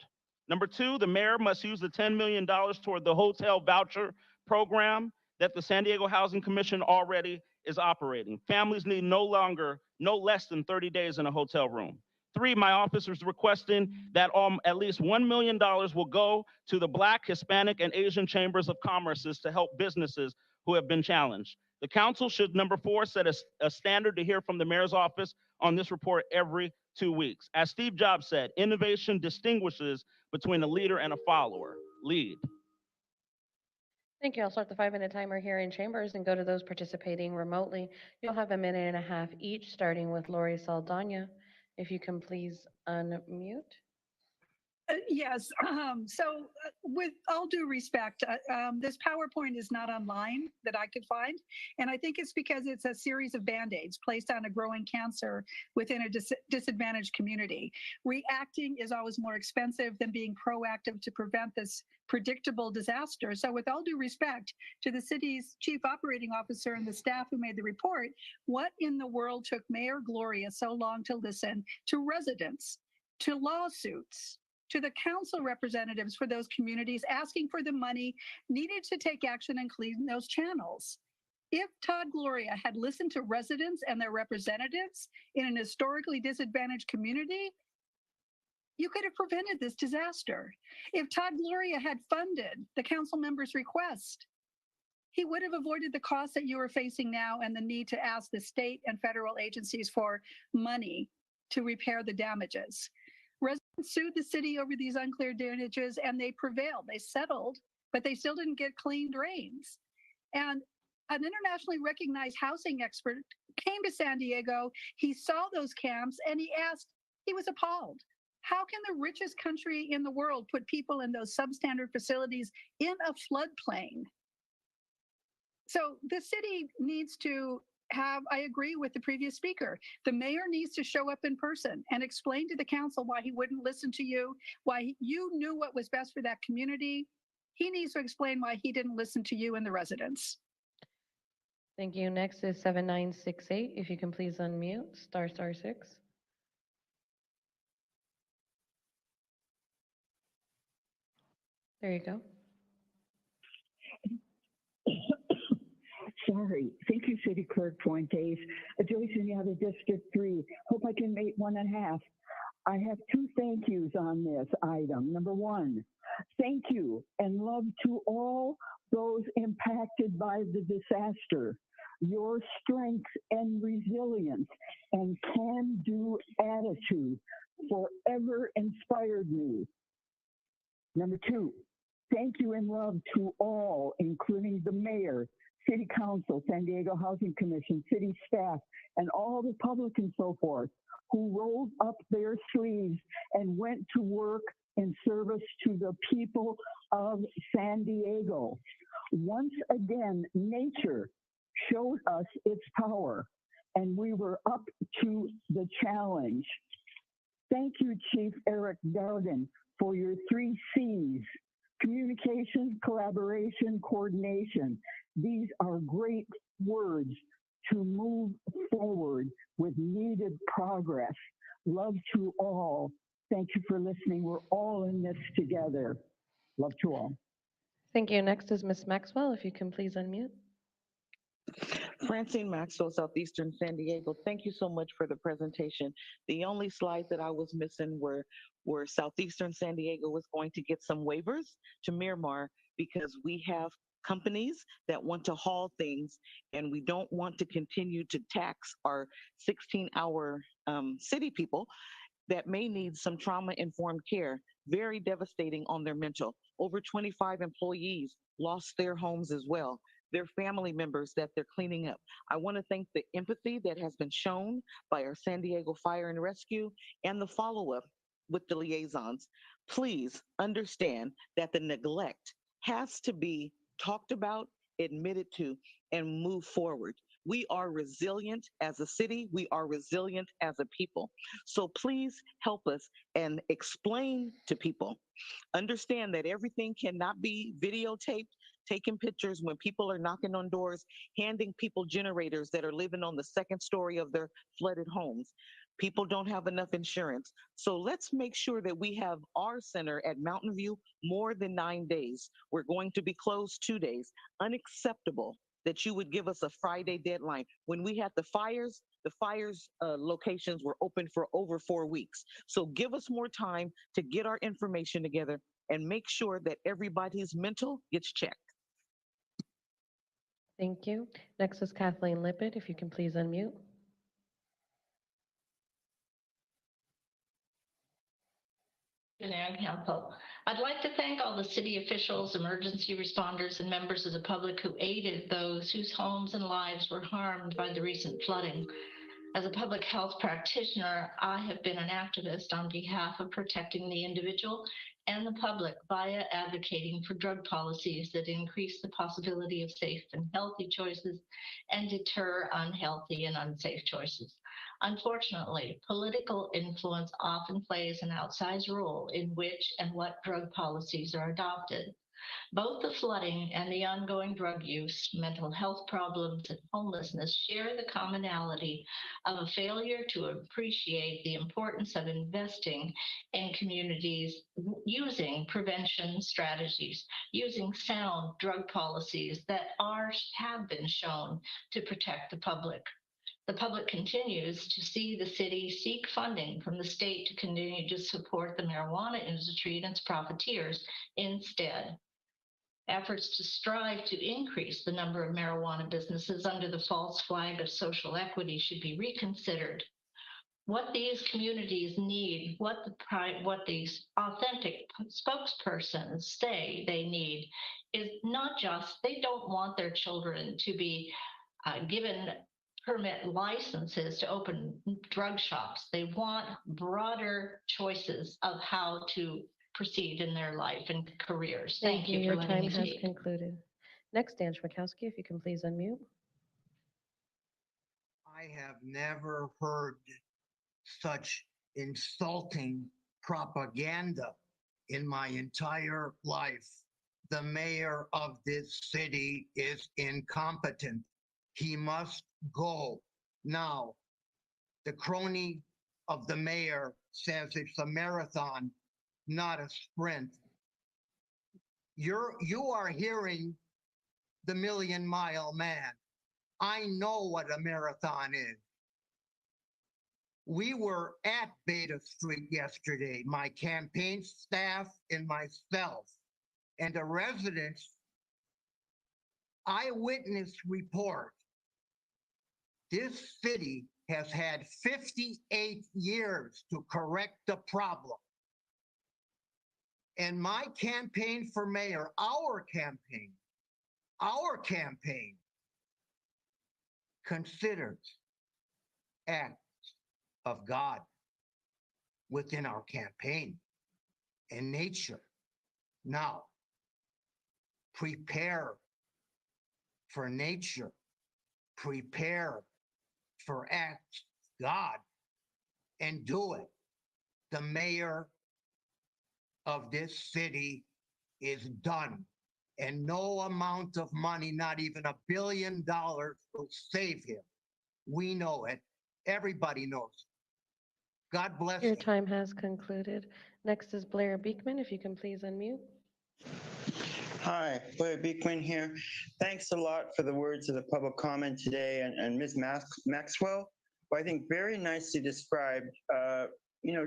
Number two, the mayor must use the $10 million toward the hotel voucher program that the San Diego Housing Commission already is operating. Families need no less than 30 days in a hotel room. Three, my office is requesting that at least $1 million will go to the Black, Hispanic, and Asian chambers of commerces to help businesses who have been challenged. The council should, number four, set a standard to hear from the mayor's office on this report every 2 weeks. As Steve Jobs said, innovation distinguishes between a leader and a follower. Lead. Thank you. I'll start the 5-minute timer here in chambers and go to those participating remotely. You'll have a minute and a half each, starting with Lori Saldana. If you can please unmute. Yes. With all due respect, this PowerPoint is not online that I could find. And I think it's because it's a series of Band-Aids placed on a growing cancer within a disadvantaged community. Reacting is always more expensive than being proactive to prevent this predictable disaster. So with all due respect to the city's chief operating officer and the staff who made the report, what in the world took Mayor Gloria so long to listen to residents, to lawsuits, to the council representatives for those communities asking for the money needed to take action and clean those channels? If Todd Gloria had listened to residents and their representatives in an historically disadvantaged community, you could have prevented this disaster. If Todd Gloria had funded the council members' request, he would have avoided the costs that you are facing now and the need to ask the state and federal agencies for money to repair the damages. Residents sued the city over these unclear damages and they prevailed. They settled, but they still didn't get clean drains. And an internationally recognized housing expert came to San Diego. He saw those camps and he was appalled. How can the richest country in the world put people in those substandard facilities in a floodplain? So the city needs to I agree with the previous speaker. The mayor needs to show up in person and explain to the council why he wouldn't listen to you, why you knew what was best for that community. He needs to explain why he didn't listen to you and the residents. Thank you. Next is 7968. If you can please unmute, *6. There you go. Sorry. Thank you, City Clerk Fuentes. Joyce Uniata, District 3. Hope I can make 1.5. I have 2 thank yous on this item. Number 1, thank you and love to all those impacted by the disaster. Your strength and resilience and can-do attitude forever inspired me. Number 2, thank you and love to all, including the mayor, City Council, San Diego Housing Commission, city staff, and all the public and so forth, who rolled up their sleeves and went to work in service to the people of San Diego. Once again, nature showed us its power, and we were up to the challenge. Thank you, Chief Eric Dargan, for your 3 C's: communication, collaboration, coordination. These are great words to move forward with needed progress. Love to all. Thank you for listening. We're all in this together. Love to all. Thank you. Next is Ms. Maxwell. If you can please unmute. Francine Maxwell, Southeastern San Diego. Thank you so much for the presentation. The only slides that I was missing were Southeastern San Diego was going to get some waivers to Miramar because we have companies that want to haul things and we don't want to continue to tax our 16-hour city people that may need some trauma-informed care. Very devastating on their mental. Over 25 employees lost their homes as well. Their family members that they're cleaning up. I want to thank the empathy that has been shown by our San Diego Fire and Rescue and the follow-up with the liaisons. Please understand that the neglect has to be talked about, admitted to, and move forward. We are resilient as a city. We are resilient as a people. So please help us and explain to people. Understand that everything cannot be videotaped, taking pictures when people are knocking on doors, handing people generators that are living on the 2nd story of their flooded homes. People don't have enough insurance. So let's make sure that we have our center at Mountain View more than 9 days. We're going to be closed 2 days. Unacceptable that you would give us a Friday deadline. When we had the fires locations were open for over 4 weeks. So give us more time to get our information together and make sure that everybody's mental gets checked. Thank you. Next is Kathleen Lippett. If you can please unmute. And Council. I'd like to thank all the city officials, emergency responders, and members of the public who aided those whose homes and lives were harmed by the recent flooding. As a public health practitioner, I have been an activist on behalf of protecting the individual and the public via advocating for drug policies that increase the possibility of safe and healthy choices and deter unhealthy and unsafe choices. Unfortunately, political influence often plays an outsized role in which and what drug policies are adopted. Both the flooding and the ongoing drug use, mental health problems, and homelessness share the commonality of a failure to appreciate the importance of investing in communities using prevention strategies, using sound drug policies that have been shown to protect the public. The public continues to see the city seek funding from the state to continue to support the marijuana industry and its profiteers instead. Efforts to strive to increase the number of marijuana businesses under the false flag of social equity should be reconsidered. What these communities need, what these authentic spokespersons say they need, is not just, they don't want their children to be given permit licenses to open drug shops. They want broader choices of how to proceed in their life and careers. Thank you for Your letting time me has speak. concluded. Next, Dan Schmakowski, if you can please unmute. I have never heard such insulting propaganda in my entire life. The mayor of this city is incompetent. He must go. Now, the crony of the mayor says it's a marathon, not a sprint. You are hearing the Million Mile Man. I know what a marathon is. We were at Beta Street yesterday, my campaign staff and myself, and a resident's eyewitness report. This city has had 58 years to correct the problem. And my campaign for mayor, our campaign, considers acts of God within our campaign and nature. Now, prepare for nature, prepare for acts of God, and do it. The mayor of this city is done, and no amount of money, not even $1 billion, will save him. We know it. Everybody knows it. God bless Your you. time has concluded. Next is Blair Beekman, if you can please unmute. Hi, Blair Beekman here. Thanks a lot for the words of the public comment today, and Ms. Maxwell, who I think very nicely described,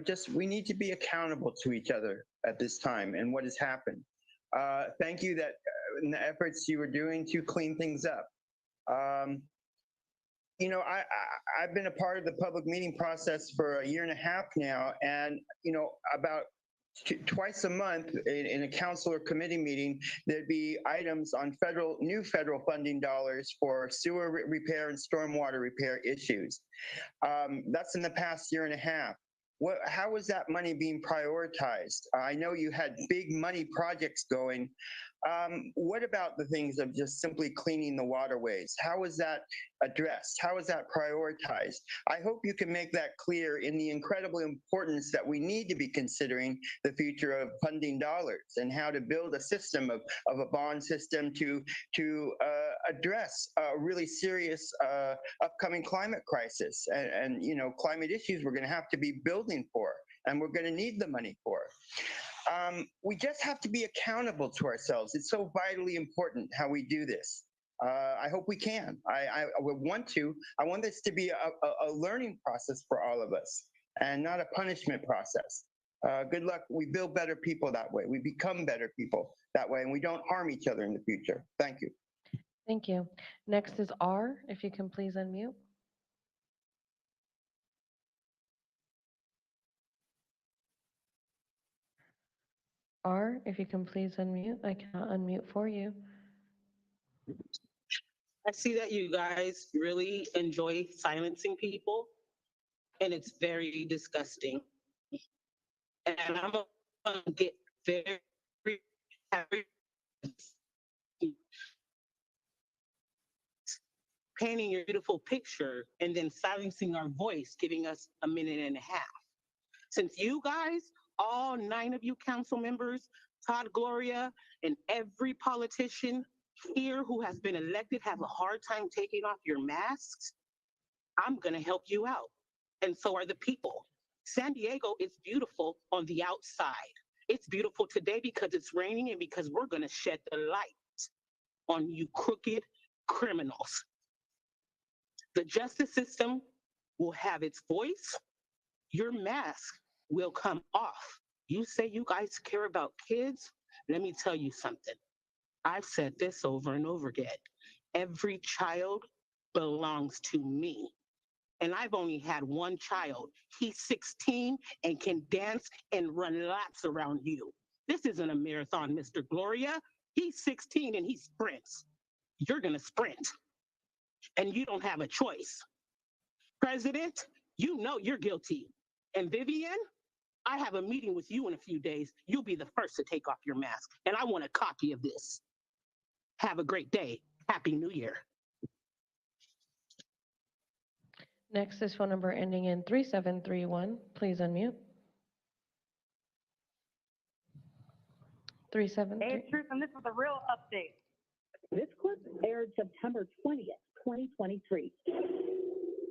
just we need to be accountable to each other at this time and what has happened. Thank you that in the efforts you were doing to clean things up. I've been a part of the public meeting process for 1.5 years now, and about twice a month in a council or committee meeting, there'd be items on new federal funding dollars for sewer repair and stormwater repair issues. That's in the past 1.5 years. How was that money being prioritized? I know you had big money projects going. What about the things of just simply cleaning the waterways? How is that addressed? How is that prioritized? I hope you can make that clear in the incredible importance that we need to be considering the future of funding dollars and how to build a system of a bond system to address a really serious upcoming climate crisis and climate issues we're going to have to be building for, and we're going to need the money for. We just have to be accountable to ourselves. It's so vitally important how we do this. I hope we can. I would want to. I want this to be a learning process for all of us and not a punishment process. Good luck. We build better people that way. We become better people that way, and we don't harm each other in the future. Thank you. Thank you. Next is R, if you can please unmute. R, if you can please unmute. I cannot unmute for you. I see that you guys really enjoy silencing people. and it's very disgusting. And I'm going to get very, very painting your beautiful picture and then silencing our voice, giving us a minute and a half. Since you guys, all 9 of you council members, Todd, Gloria, and every politician here who has been elected have a hard time taking off your masks, I'm going to help you out. And so are the people. San Diego is beautiful on the outside. It's beautiful today because it's raining and because we're going to shed the light on you crooked criminals. The justice system will have its voice. Your mask will come off. You say you guys care about kids? Let me tell you something. I've said this over and over again. Every child belongs to me. And I've only had one child. He's 16 and can dance and run laps around you. This isn't a marathon, Mr. Gloria. He's 16 and he sprints. You're going to sprint. And you don't have a choice. President, you know you're guilty. And Vivian, I have a meeting with you in a few days. You'll be the first to take off your mask. And I want a copy of this. Have a great day. Happy New Year. Next is phone number ending in 3731. Please unmute. 373. Truth, and this is a real update. This clip aired September 20th, 2023.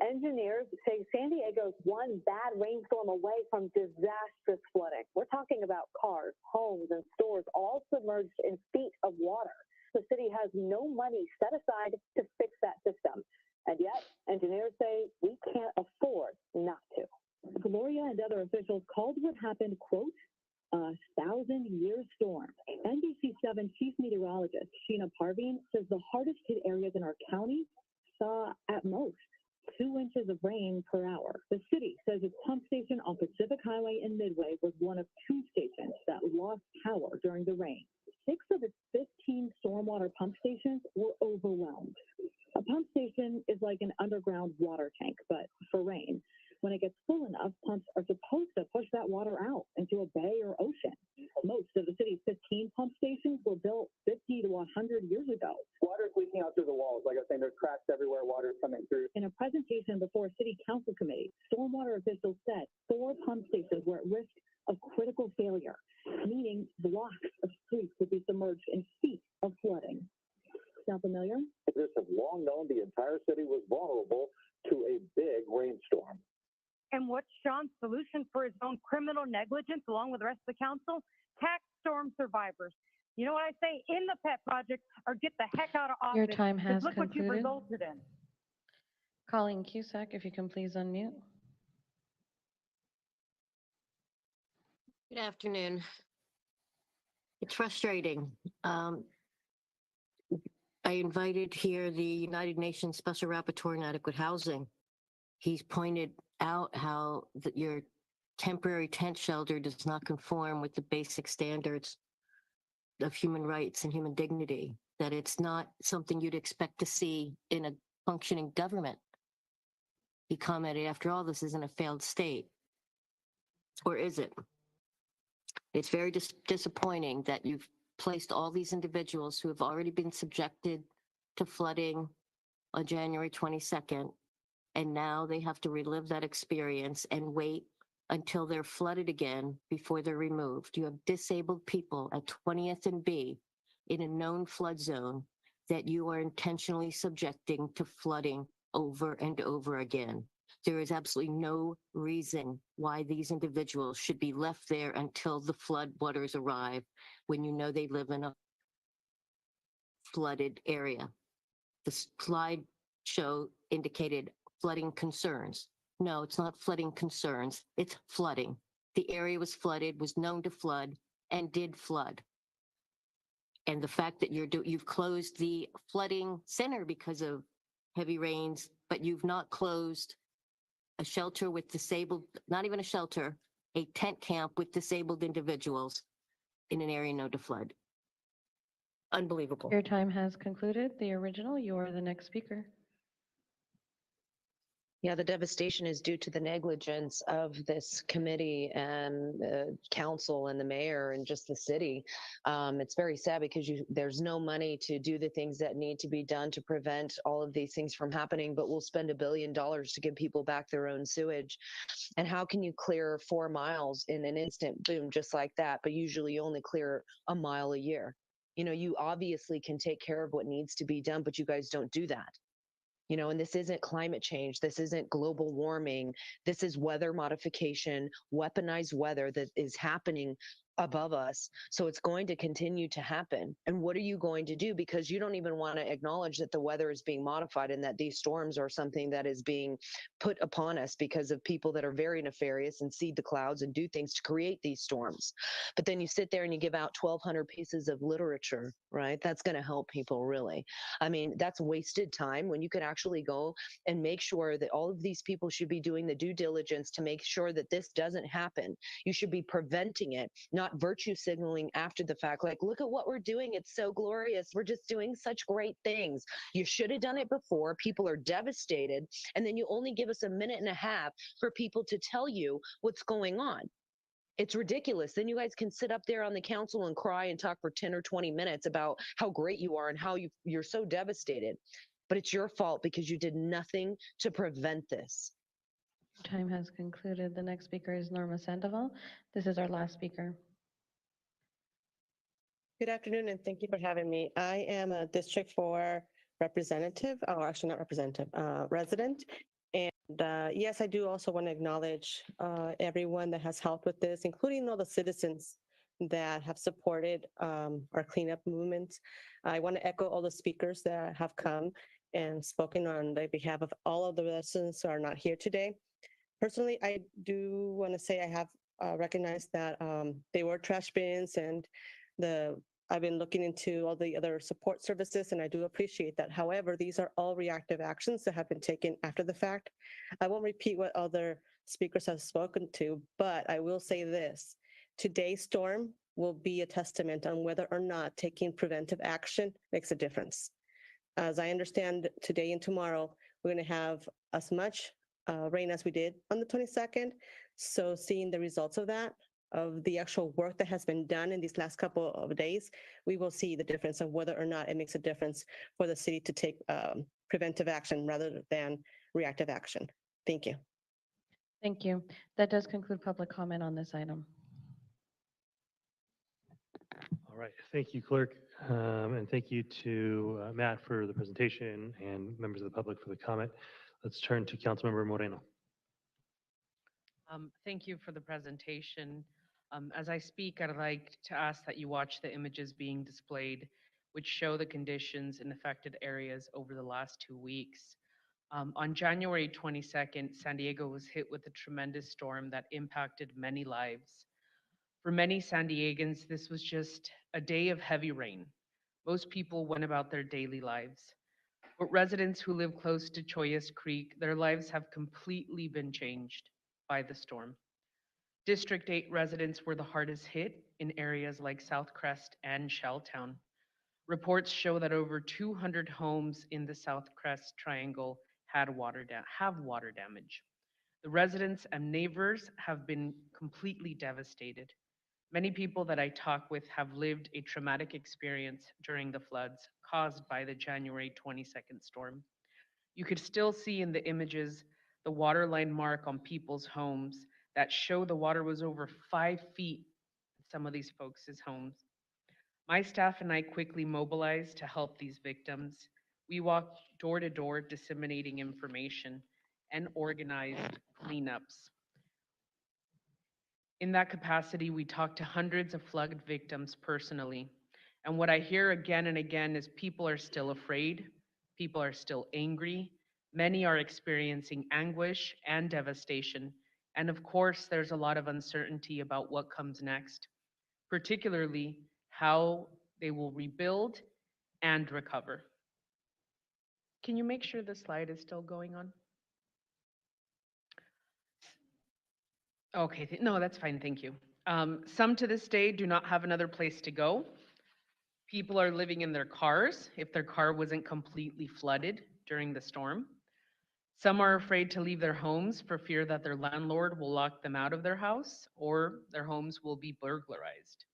Engineers say San Diego's one bad rainstorm away from disastrous flooding. We're talking about cars, homes, and stores all submerged in feet of water. The city has no money set aside to fix that system. And yet, engineers say we can't afford not to. Gloria and other officials called what happened, quote, a 1,000-year storm. NBC7 chief meteorologist Sheena Parveen says the hardest hit areas in our county saw at most 2 inches of rain per hour. The city says its pump station on Pacific Highway in Midway was one of 2 stations that lost power during the rain. 6 of its 15 stormwater pump stations were overwhelmed. A pump station is like an underground water tank, but for rain. When it gets full enough, pumps are supposed to push that water out into a bay or ocean. Most of the city's 15 pump stations were built 50 to 100 years ago. Water is leaking out through the walls. Like I was saying, there's cracks everywhere. Water is coming through. In a presentation before a city council committee, stormwater officials said 4 pump stations were at risk of critical failure, meaning blocks of streets would be submerged in feet of flooding. Sound familiar? This have long known the entire city was vulnerable to a big rainstorm. And what's Sean's solution for his own criminal negligence, along with the rest of the council? Tax storm survivors. You know what I say? In the pet project, or get the heck out of office. Your time 'cause has look what you've concluded. resulted in. Colleen Cusack, if you can please unmute. Good afternoon. It's frustrating. I invited here the United Nations Special Rapporteur on Adequate Housing. He's pointed out how your temporary tent shelter does not conform with the basic standards of human rights and human dignity, that it's not something you'd expect to see in a functioning government. He commented, after all, this isn't a failed state. Or is it? It's very disappointing that you've placed all these individuals who have already been subjected to flooding on January 22nd, and now they have to relive that experience and wait until they're flooded again before they're removed. You have disabled people at 20th and B in a known flood zone that you are intentionally subjecting to flooding over and over again. There is absolutely no reason why these individuals should be left there until the flood waters arrive when you know they live in a flooded area. The slide show indicated flooding concerns. No, it's not flooding concerns, it's flooding. The area was flooded, was known to flood, and did flood. And the fact that you've closed the flooding center because of heavy rains, but you've not closed a shelter with disabled, not even a shelter, a tent camp with disabled individuals in an area known to flood. Unbelievable. Your time has concluded. The original, you are the next speaker. Yeah, the devastation is due to the negligence of this committee and the council and the mayor and just the city. It's very sad because there's no money to do the things that need to be done to prevent all of these things from happening, but we'll spend $1 billion to give people back their own sewage. And how can you clear 4 miles in an instant, boom, just like that? But usually you only clear a mile a year. You know, you obviously can take care of what needs to be done, but you guys don't do that. You know, and this isn't climate change. This isn't global warming. This is weather modification, weaponized weather that is happening above us. So it's going to continue to happen. And what are you going to do? Because you don't even want to acknowledge that the weather is being modified and that these storms are something that is being put upon us because of people that are very nefarious and seed the clouds and do things to create these storms. But then you sit there and you give out 1,200 pieces of literature, right? That's going to help people, really. I mean, that's wasted time when you could actually go and make sure that all of these people should be doing the due diligence to make sure that this doesn't happen. You should be preventing it, not virtue signaling after the fact. Like, look at what we're doing. It's so glorious. We're just doing such great things. You should have done it before. People are devastated. And then you only give us 1.5 minutes for people to tell you what's going on. It's ridiculous. Then you guys can sit up there on the council and cry and talk for 10 or 20 minutes about how great you are and how you're so devastated. But it's your fault because you did nothing to prevent this. Time has concluded. The next speaker is Norma Sandoval. This is our last speaker. Good afternoon, and thank you for having me. I am a District 4 representative, or actually not representative, resident. And yes, I do also want to acknowledge everyone that has helped with this, including all the citizens that have supported our cleanup movement. I want to echo all the speakers that have come and spoken on the behalf of all of the residents who are not here today. Personally, I do want to say I have recognized that they were trash bins, and I've been looking into all the other support services, and I do appreciate that. However, these are all reactive actions that have been taken after the fact. I won't repeat what other speakers have spoken to, but I will say this. Today's storm will be a testament on whether or not taking preventive action makes a difference. As I understand, today and tomorrow, we're going to have as much rain as we did on the 22nd. So seeing the results of that, of the actual work that has been done in these last couple of days, we will see the difference of whether or not it makes a difference for the city to take preventive action rather than reactive action. Thank you. Thank you. That does conclude public comment on this item. All right, thank you, Clerk. And thank you to Matt for the presentation and members of the public for the comment. Let's turn to Councilmember Moreno. Thank you for the presentation. As I speak, I'd like to ask that you watch the images being displayed, which show the conditions in affected areas over the last 2 weeks. On January 22nd, San Diego was hit with a tremendous storm that impacted many lives. For many San Diegans, this was just a day of heavy rain. Most people went about their daily lives. But residents who live close to Choyas Creek, their lives have completely been changed by the storm. District 8 residents were the hardest hit in areas like South Crest and Shelltown. Reports show that over 200 homes in the South Crest Triangle have water damage. The residents and neighbors have been completely devastated. Many people that I talk with have lived a traumatic experience during the floods caused by the January 22nd storm. You could still see in the images the waterline mark on people's homes that show the water was over 5 feet in some of these folks' homes. My staff and I quickly mobilized to help these victims. We walked door to door disseminating information and organized cleanups. In that capacity, we talked to hundreds of flood victims personally. And what I hear again and again is people are still afraid, people are still angry, many are experiencing anguish and devastation. And of course, there's a lot of uncertainty about what comes next, particularly how they will rebuild and recover. Can you make sure the slide is still going on? Okay, no, that's fine, thank you. Some to this day do not have another place to go. People are living in their cars if their car wasn't completely flooded during the storm. Some are afraid to leave their homes for fear that their landlord will lock them out of their house or their homes will be burglarized.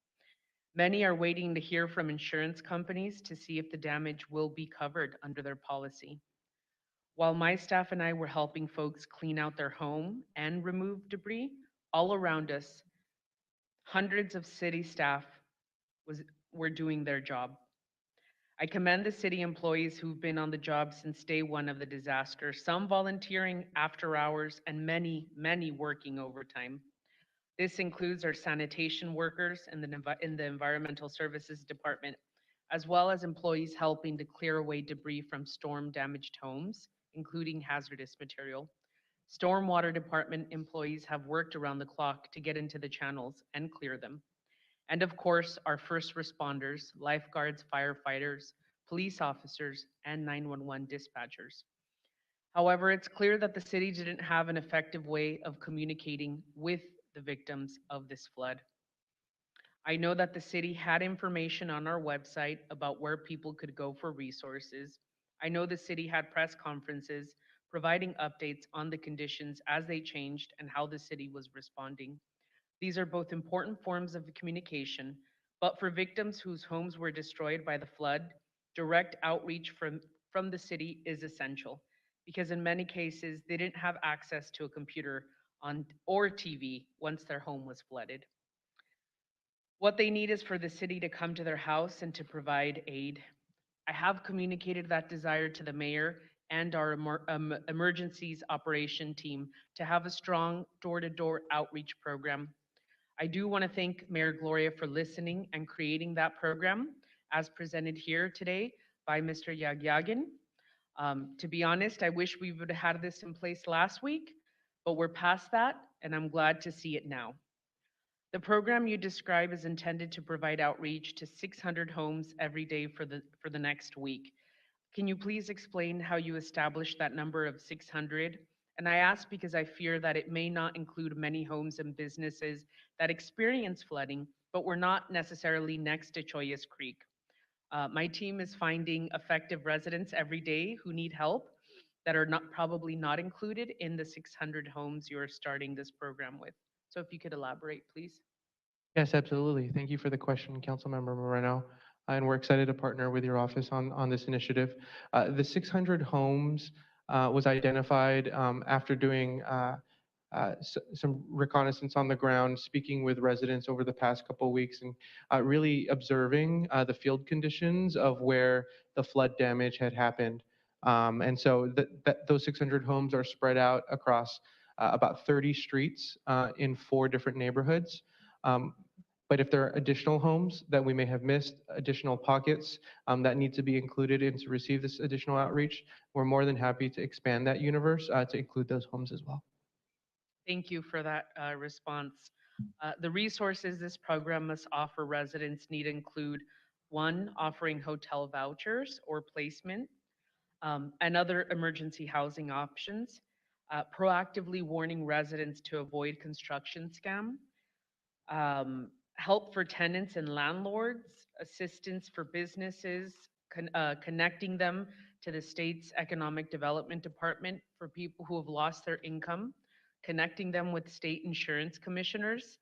Many are waiting to hear from insurance companies to see if the damage will be covered under their policy. While my staff and I were helping folks clean out their home and remove debris, all around us, hundreds of city staff was, were doing their job. I commend the city employees who've been on the job since day one of the disaster, some volunteering after hours and many, many working overtime. This includes our sanitation workers in the Environmental Services Department, as well as employees helping to clear away debris from storm-damaged homes, including hazardous material. Stormwater Department employees have worked around the clock to get into the channels and clear them. And of course, our first responders, lifeguards, firefighters, police officers, and 911 dispatchers. However, it's clear that the city didn't have an effective way of communicating with the victims of this flood. I know that the city had information on our website about where people could go for resources. I know the city had press conferences providing updates on the conditions as they changed and how the city was responding. These are both important forms of communication, but for victims whose homes were destroyed by the flood, direct outreach from the city is essential because in many cases they didn't have access to a computer or TV once their home was flooded. What they need is for the city to come to their house and to provide aid. I have communicated that desire to the mayor and our emergencies operation team to have a strong door-to-door outreach program. I do want to thank Mayor Gloria for listening and creating that program as presented here today by Mr. Yagyagin. To be honest, I wish we would have had this in place last week, but we're past that and I'm glad to see it now. The program you describe is intended to provide outreach to 600 homes every day for the next week. Can you please explain how you established that number of 600? And I ask because I fear that it may not include many homes and businesses that experience flooding, but were not necessarily next to Choyas Creek. My team is finding effective residents every day who need help that are probably not included in the 600 homes you are starting this program with. So if you could elaborate, please. Yes, absolutely. Thank you for the question, Councilmember Moreno. And we're excited to partner with your office on this initiative. The 600 homes was identified after doing some reconnaissance on the ground, speaking with residents over the past couple of weeks, and really observing the field conditions of where the flood damage had happened. And so those 600 homes are spread out across about 30 streets in 4 different neighborhoods. Um, but if there are additional homes that we may have missed, additional pockets that need to be included and to receive this additional outreach, we're more than happy to expand that universe to include those homes as well. Thank you for that response. The resources this program must offer residents need include one, offering hotel vouchers or placement, and other emergency housing options, proactively warning residents to avoid construction scam, help for tenants and landlords, assistance for businesses, connecting them to the state's economic development department for people who have lost their income, connecting them with state insurance commissioners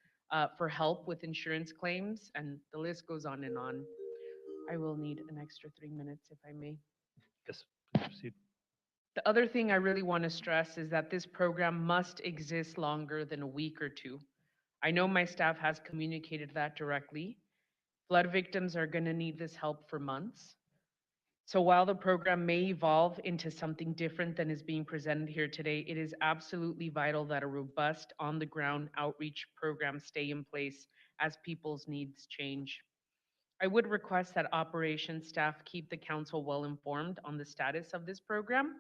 for help with insurance claims, and the list goes on and on. I will need an extra 3 minutes if I may. Yes, please proceed. The other thing I really want to stress is that this program must exist longer than a week or two. I know my staff has communicated that directly. Flood victims are going to need this help for months. So while the program may evolve into something different than is being presented here today, it is absolutely vital that a robust on-the-ground outreach program stay in place as people's needs change. I would request that operations staff keep the council well informed on the status of this program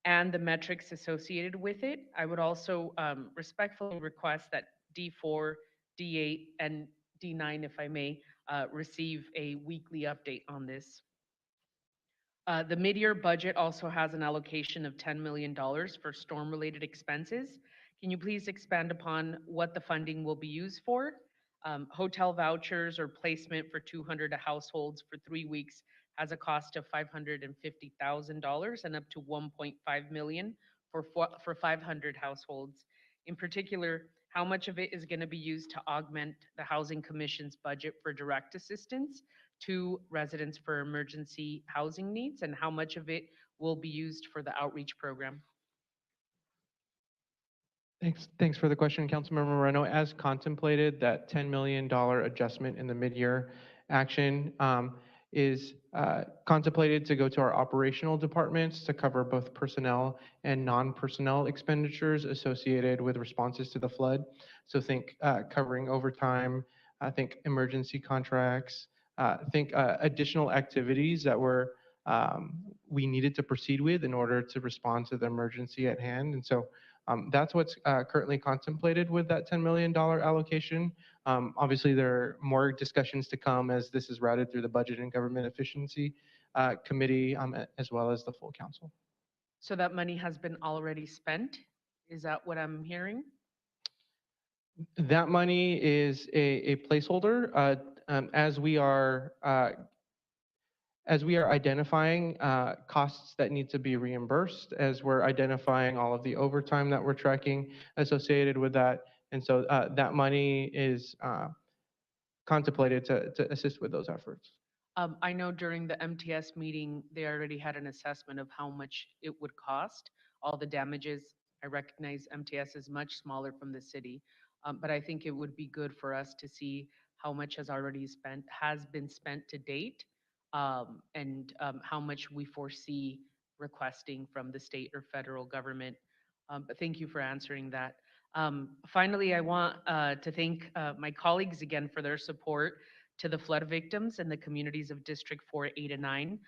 and the metrics associated with it. I would also respectfully request that D4, D8, and D9, if I may, receive a weekly update on this. The mid-year budget also has an allocation of $10 million for storm-related expenses. Can you please expand upon what the funding will be used for? Hotel vouchers or placement for 200 households for 3 weeks has a cost of $550,000 and up to $1.5 million for 500 households. In particular, how much of it is going to be used to augment the Housing Commission's budget for direct assistance to residents for emergency housing needs, and how much of it will be used for the outreach program? Thanks for the question, Councilmember Moreno. As contemplated, that $10 million adjustment in the mid-year action is contemplated to go to our operational departments to cover both personnel and non-personnel expenditures associated with responses to the flood. So think covering overtime, I think emergency contracts, think additional activities that we needed to proceed with in order to respond to the emergency at hand. And so that's what's currently contemplated with that $10 million allocation. Obviously, there are more discussions to come as this is routed through the Budget and Government Efficiency Committee, as well as the full council. So that money has been already spent? Is that what I'm hearing? That money is a placeholder as we are identifying costs that need to be reimbursed, as we're identifying all of the overtime that we're tracking associated with that. And so that money is contemplated to assist with those efforts. I know during the MTS meeting, they already had an assessment of how much it would cost, all the damages. I recognize MTS is much smaller from the city, but I think it would be good for us to see how much has been spent to date, and how much we foresee requesting from the state or federal government. But thank you for answering that. Finally, I want to thank my colleagues again for their support to the flood victims in the communities of District 4, 8, and 9.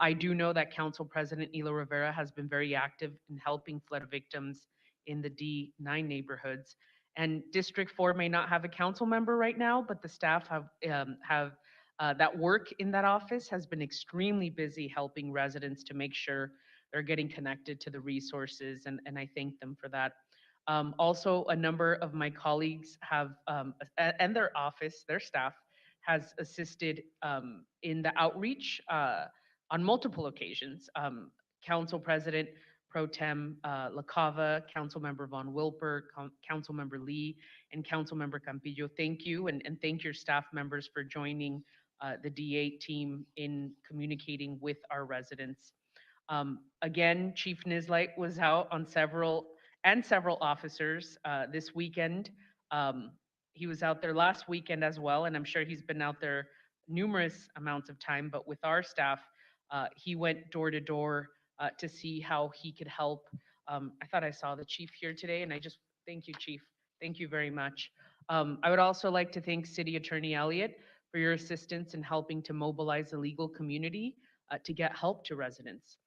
I do know that Council President Elo Rivera has been very active in helping flood victims in the D9 neighborhoods. And District 4 may not have a council member right now, but the staff that work in that office has been extremely busy helping residents to make sure they're getting connected to the resources, and I thank them for that. Also, a number of my colleagues have, and their office, their staff, has assisted in the outreach on multiple occasions. Council President Pro Tem LaCava, Councilmember Von Wilper, Councilmember Lee, and Councilmember Campillo, thank you, and thank your staff members for joining the D8 team in communicating with our residents. Again, Chief Nislight was out on several officers this weekend. He was out there last weekend as well, and I'm sure he's been out there numerous amounts of time. But with our staff, he went door to door to see how he could help. I thought I saw the chief here today, and I just thank you, Chief. Thank you very much. I would also like to thank City Attorney Elliott for your assistance in helping to mobilize the legal community to get help to residents.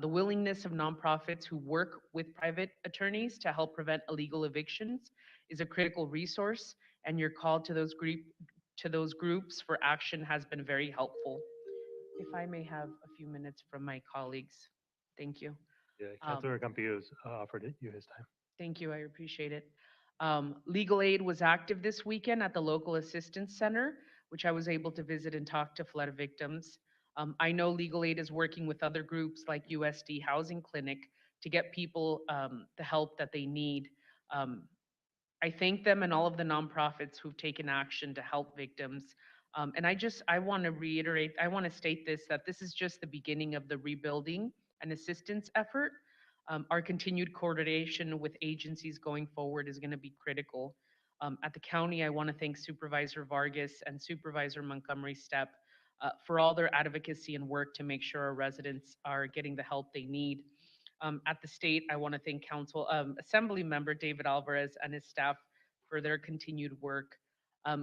The willingness of nonprofits who work with private attorneys to help prevent illegal evictions is a critical resource, and your call to those groups for action has been very helpful. If I may have a few minutes from my colleagues, thank you. Yeah, Councilor Campillo has offered you his time. Thank you, I appreciate it. Legal aid was active this weekend at the local assistance center, which I was able to visit and talk to flood victims. I know legal aid is working with other groups like USD Housing Clinic to get people the help that they need. I thank them and all of the nonprofits who've taken action to help victims. And I want to reiterate, I want to state this, that this is just the beginning of the rebuilding and assistance effort. Our continued coordination with agencies going forward is going to be critical. At the county, I want to thank Supervisor Vargas and Supervisor Montgomery Stepp for all their advocacy and work to make sure our residents are getting the help they need. At the state, I want to thank Assembly Member David Alvarez and his staff for their continued work.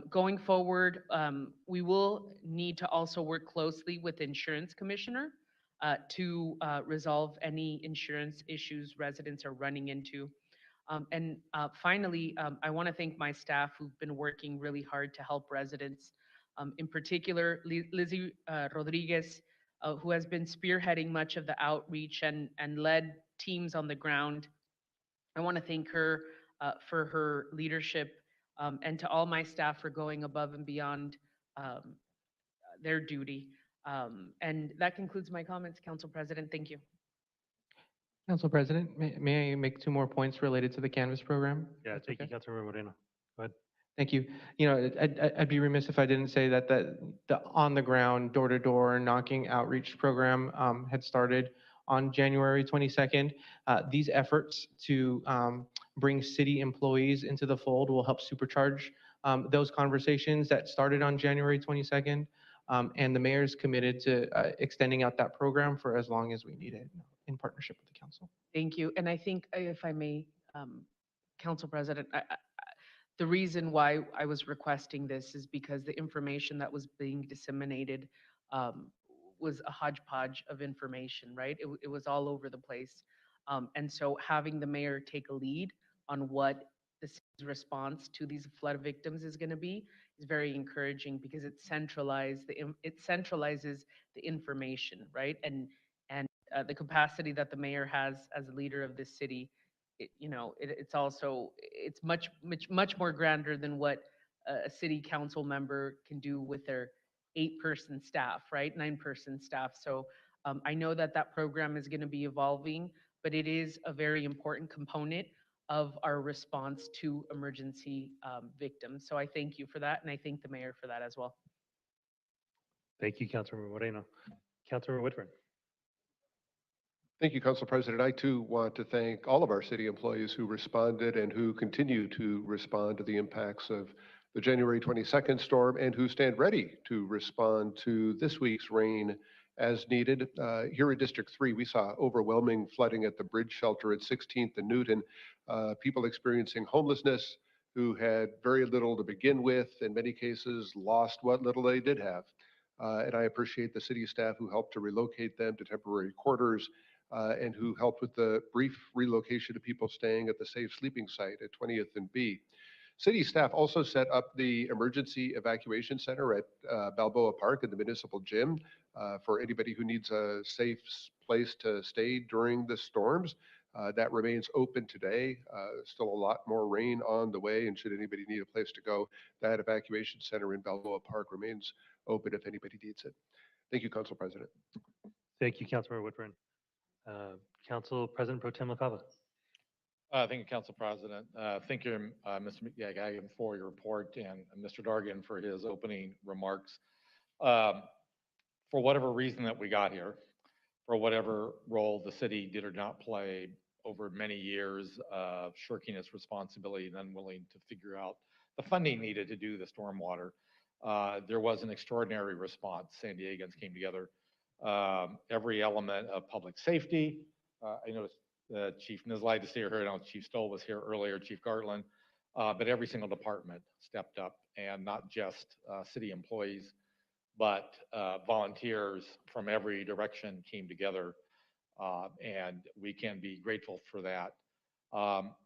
Going forward, we will need to also work closely with the Insurance Commissioner to resolve any insurance issues residents are running into. And finally, I want to thank my staff who've been working really hard to help residents. In particular, Lizzie Rodriguez, who has been spearheading much of the outreach and led teams on the ground. I want to thank her for her leadership, and to all my staff for going above and beyond their duty. And that concludes my comments, Council President. Thank you. Council President, may I make two more points related to the Canvas program? Yeah, That's thank you, okay. Councilmember Moreno. Go ahead. Thank you. You know, I'd be remiss if I didn't say that the on-the-ground, door-to-door knocking outreach program had started on January 22nd. These efforts to bring city employees into the fold will help supercharge those conversations that started on January 22nd. And the mayor's committed to extending out that program for as long as we need it in partnership with the council. Thank you. And I think if I may, Council President, the reason why I was requesting this is because the information that was being disseminated um, was a hodgepodge of information, right? It was all over the place. And so having the mayor take a lead on what the city's response to these flood victims is going to be is very encouraging because it centralizes the information, right? And the capacity that the mayor has as a leader of this city, it's also, it's much more grander than what a city council member can do with their 8-person staff, right? 9-person staff. So I know that that program is going to be evolving, but it is a very important component of our response to emergency victims. So I thank you for that, and I thank the mayor for that as well. Thank you, Councilmember Moreno. Councilmember Whitford. Thank you, Council President. I too want to thank all of our city employees who responded and who continue to respond to the impacts of the January 22nd storm and who stand ready to respond to this week's rain as needed. Here in District 3, we saw overwhelming flooding at the bridge shelter at 16th and Newton, people experiencing homelessness who had very little to begin with, in many cases lost what little they did have. And I appreciate the city staff who helped to relocate them to temporary quarters and who helped with the brief relocation of people staying at the safe sleeping site at 20th and B. City staff also set up the emergency evacuation center at Balboa Park in the municipal gym for anybody who needs a safe place to stay during the storms. That remains open today. Still a lot more rain on the way, and should anybody need a place to go, that evacuation center in Balboa Park remains open if anybody needs it. Thank you, Council President. Thank you, Councilmember Whitford. Council President Pro Tem LaCava. Thank you, Council President. Thank you, Mr. McGagan, for your report, and Mr. Dargan for his opening remarks. For whatever reason that we got here, for whatever role the city did or not play over many years of shirking its responsibility and unwilling to figure out the funding needed to do the stormwater, there was an extraordinary response. San Diegans came together. Every element of public safety. I noticed Chief Nizlai is here. I know Chief Stoll was here earlier, Chief Gartland, but every single department stepped up, and not just city employees, but volunteers from every direction came together, and we can be grateful for that.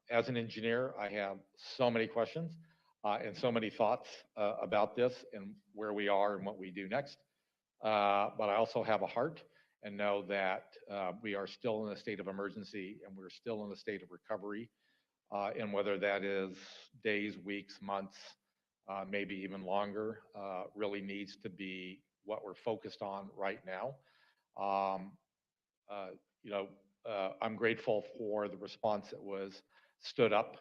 As an engineer, I have so many questions and so many thoughts about this and where we are and what we do next. But I also have a heart and know that we are still in a state of emergency and we're still in a state of recovery. And whether that is days, weeks, months, maybe even longer, really needs to be what we're focused on right now. I'm grateful for the response that was stood up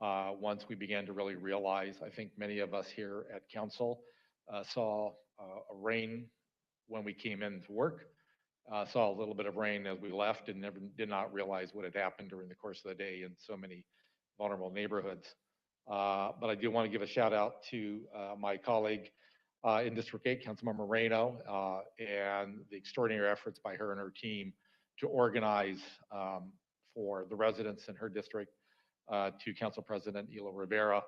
once we began to really realize. I think many of us here at council saw a rain when we came into work, saw a little bit of rain as we left, and did not realize what had happened during the course of the day in so many vulnerable neighborhoods. But I do want to give a shout out to my colleague in District 8, Councilmember Moreno, and the extraordinary efforts by her and her team to organize for the residents in her district, to Council President Elo Rivera,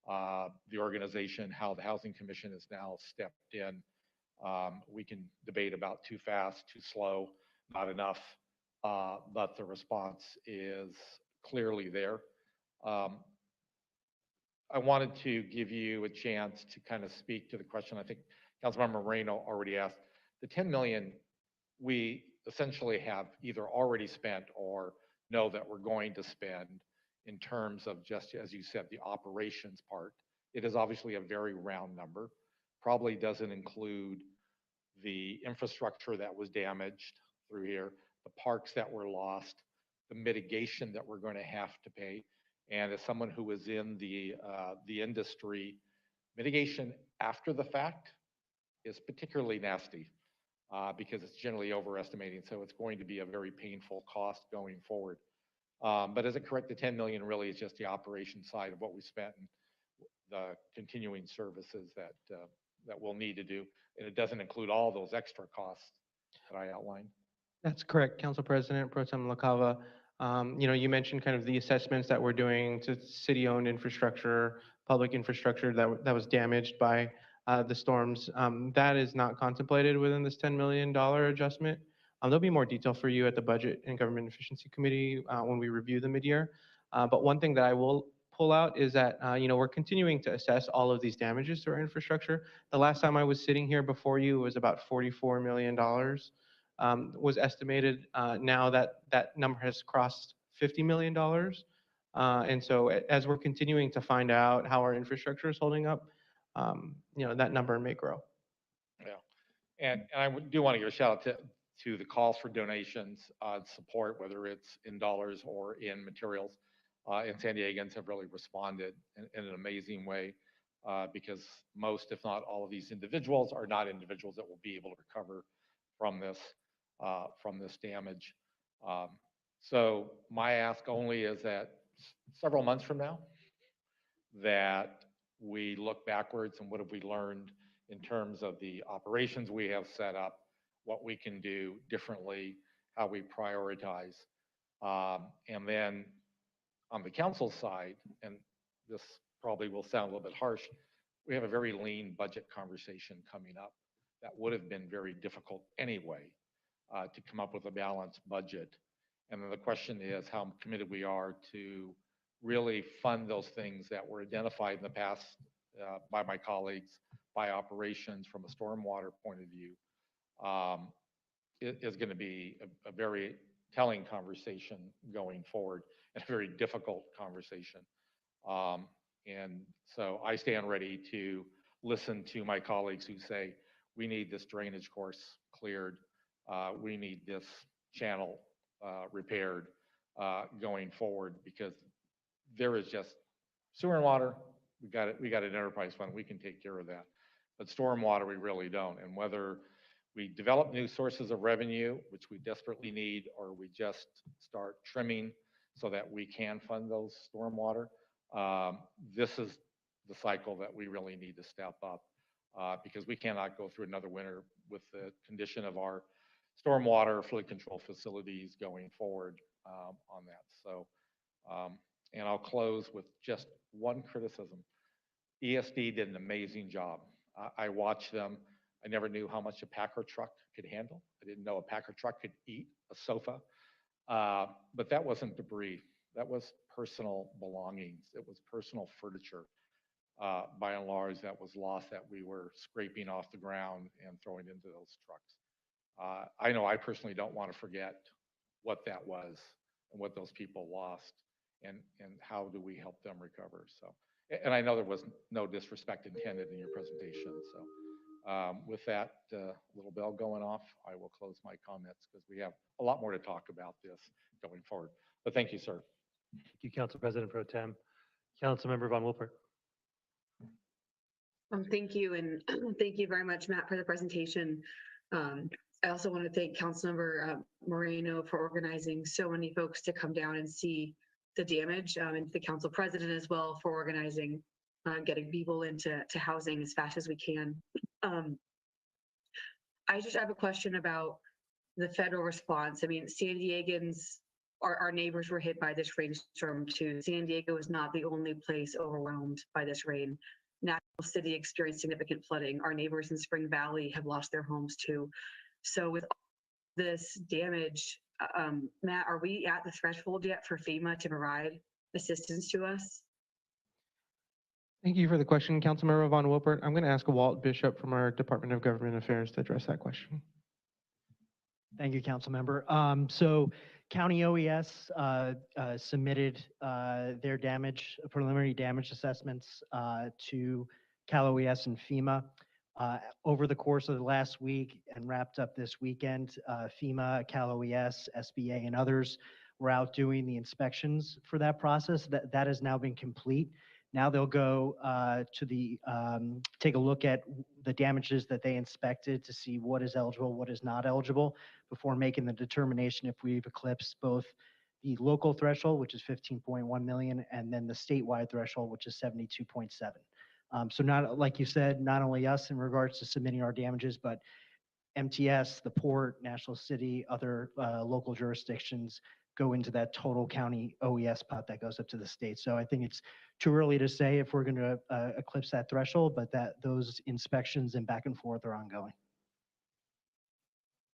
the organization, how the Housing Commission has now stepped in. We can debate about too fast, too slow, not enough, but the response is clearly there. I wanted to give you a chance to kind of speak to the question I think Councilmember Moreno already asked. The 10 million we essentially have either already spent or know that we're going to spend in terms of, just as you said, the operations part. It is obviously a very round number. Probably doesn't include the infrastructure that was damaged through here, the parks that were lost, the mitigation that we're going to have to pay. And as someone who was in the industry, mitigation after the fact is particularly nasty because it's generally overestimating. So it's going to be a very painful cost going forward. But is it correct? The 10 million really is just the operation side of what we spent and the continuing services that we'll need to do. And it doesn't include all those extra costs that I outlined. That's correct, Council President Pro Tem LaCava. You mentioned kind of the assessments that we're doing to city-owned infrastructure, public infrastructure that was damaged by the storms. That is not contemplated within this $10 million adjustment. There'll be more detail for you at the Budget and Government Efficiency Committee when we review the mid-year. But one thing that I will pull out is that we're continuing to assess all of these damages to our infrastructure. The last time I was sitting here before you was about $44 million. Was estimated. Now that number has crossed $50 million. And so as we're continuing to find out how our infrastructure is holding up, that number may grow. Yeah. And I do want to give a shout out to the calls for donations, support, whether it's in dollars or in materials. And San Diegans have really responded in an amazing way because most, if not all of these individuals are not individuals that will be able to recover from this damage. So my ask only is that several months from now, that we look backwards and what have we learned in terms of the operations we have set up, what we can do differently, how we prioritize. And then on the council side, and this probably will sound a little bit harsh, we have a very lean budget conversation coming up that would have been very difficult anyway to come up with a balanced budget. And then the question is how committed we are to really fund those things that were identified in the past by my colleagues, by operations from a stormwater point of view. It is going to be a very telling conversation going forward and a very difficult conversation. And so I stand ready to listen to my colleagues who say, we need this drainage course cleared. We need this channel repaired going forward because there is just sewer and water. We got it. We got an enterprise fund. We can take care of that. But stormwater, we really don't. And whether we develop new sources of revenue, which we desperately need, or we just start trimming so that we can fund those stormwater, this is the cycle that we really need to step up because we cannot go through another winter with the condition of our stormwater fluid control facilities going forward on that. So, and I'll close with just one criticism. ESD did an amazing job. I watched them. I never knew how much a Packer truck could handle. I didn't know a Packer truck could eat a sofa. But that wasn't debris. That was personal belongings. It was personal furniture, by and large, that was lost that we were scraping off the ground and throwing into those trucks. I know I personally don't want to forget what that was and what those people lost and how do we help them recover. So, and I know there was no disrespect intended in your presentation. So with that little bell going off, I will close my comments because we have a lot more to talk about this going forward. But thank you, sir. Thank you, Council President Pro Tem. Councilmember Von Wilpert. Thank you, and thank you very much, Matt, for the presentation. I also want to thank Councilmember Moreno for organizing so many folks to come down and see the damage, and the Council President as well for organizing getting people into housing as fast as we can. I just have a question about the federal response. I mean, San Diegans, our neighbors were hit by this rainstorm too. San Diego is not the only place overwhelmed by this rain. National City experienced significant flooding. Our neighbors in Spring Valley have lost their homes too. So with all this damage, Matt, are we at the threshold yet for FEMA to provide assistance to us? Thank you for the question, Councilmember Von Wilpert. I'm going to ask Walt Bishop from our Department of Government Affairs to address that question. Thank you, Councilmember. So County OES submitted their preliminary damage assessments to Cal OES and FEMA over the course of the last week and wrapped up this weekend. FEMA, Cal OES, SBA, and others were out doing the inspections for that process. That has now been complete. Now they'll go to take a look at the damages that they inspected to see what is eligible, what is not eligible, before making the determination if we've eclipsed both the local threshold, which is 15.1 million, and then the statewide threshold, which is 72.7. So not, like you said, not only us in regards to submitting our damages, but MTS, the port, National City, other local jurisdictions go into that total county OES pot that goes up to the state. So I think it's too early to say if we're going to eclipse that threshold, but that those inspections and back and forth are ongoing.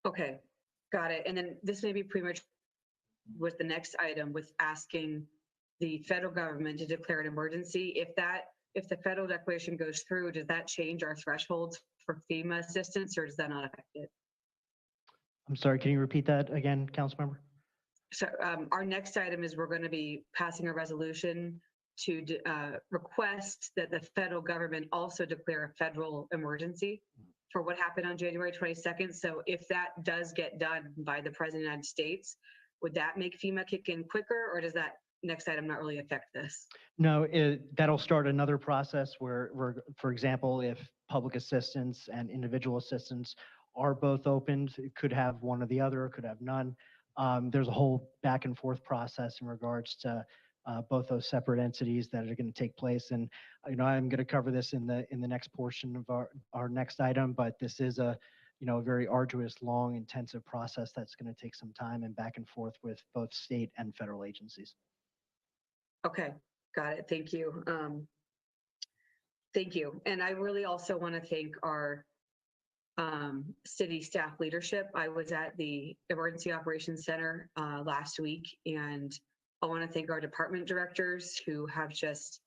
Okay, got it. And then this may be premature with the next item with asking the federal government to declare an emergency. If the federal declaration goes through, does that change our thresholds for FEMA assistance, or does that not affect it? I'm sorry, can you repeat that again, Councilmember? So our next item is we're going to be passing a resolution to request that the federal government also declare a federal emergency for what happened on January 22nd. So if that does get done by the President of the United States, would that make FEMA kick in quicker, or does that next item not really affect this? No, that'll start another process where, for example, if public assistance and individual assistance are both opened, it could have one or the other, it could have none. There's a whole back and forth process in regards to both those separate entities that are going to take place. And I'm going to cover this in the next portion of our next item, but this is a very arduous, long, intensive process that's going to take some time and back and forth with both state and federal agencies. Okay, got it. Thank you. Thank you. And I really also want to thank our city staff leadership. I was at the Emergency Operations Center last week, and I want to thank our department directors who have just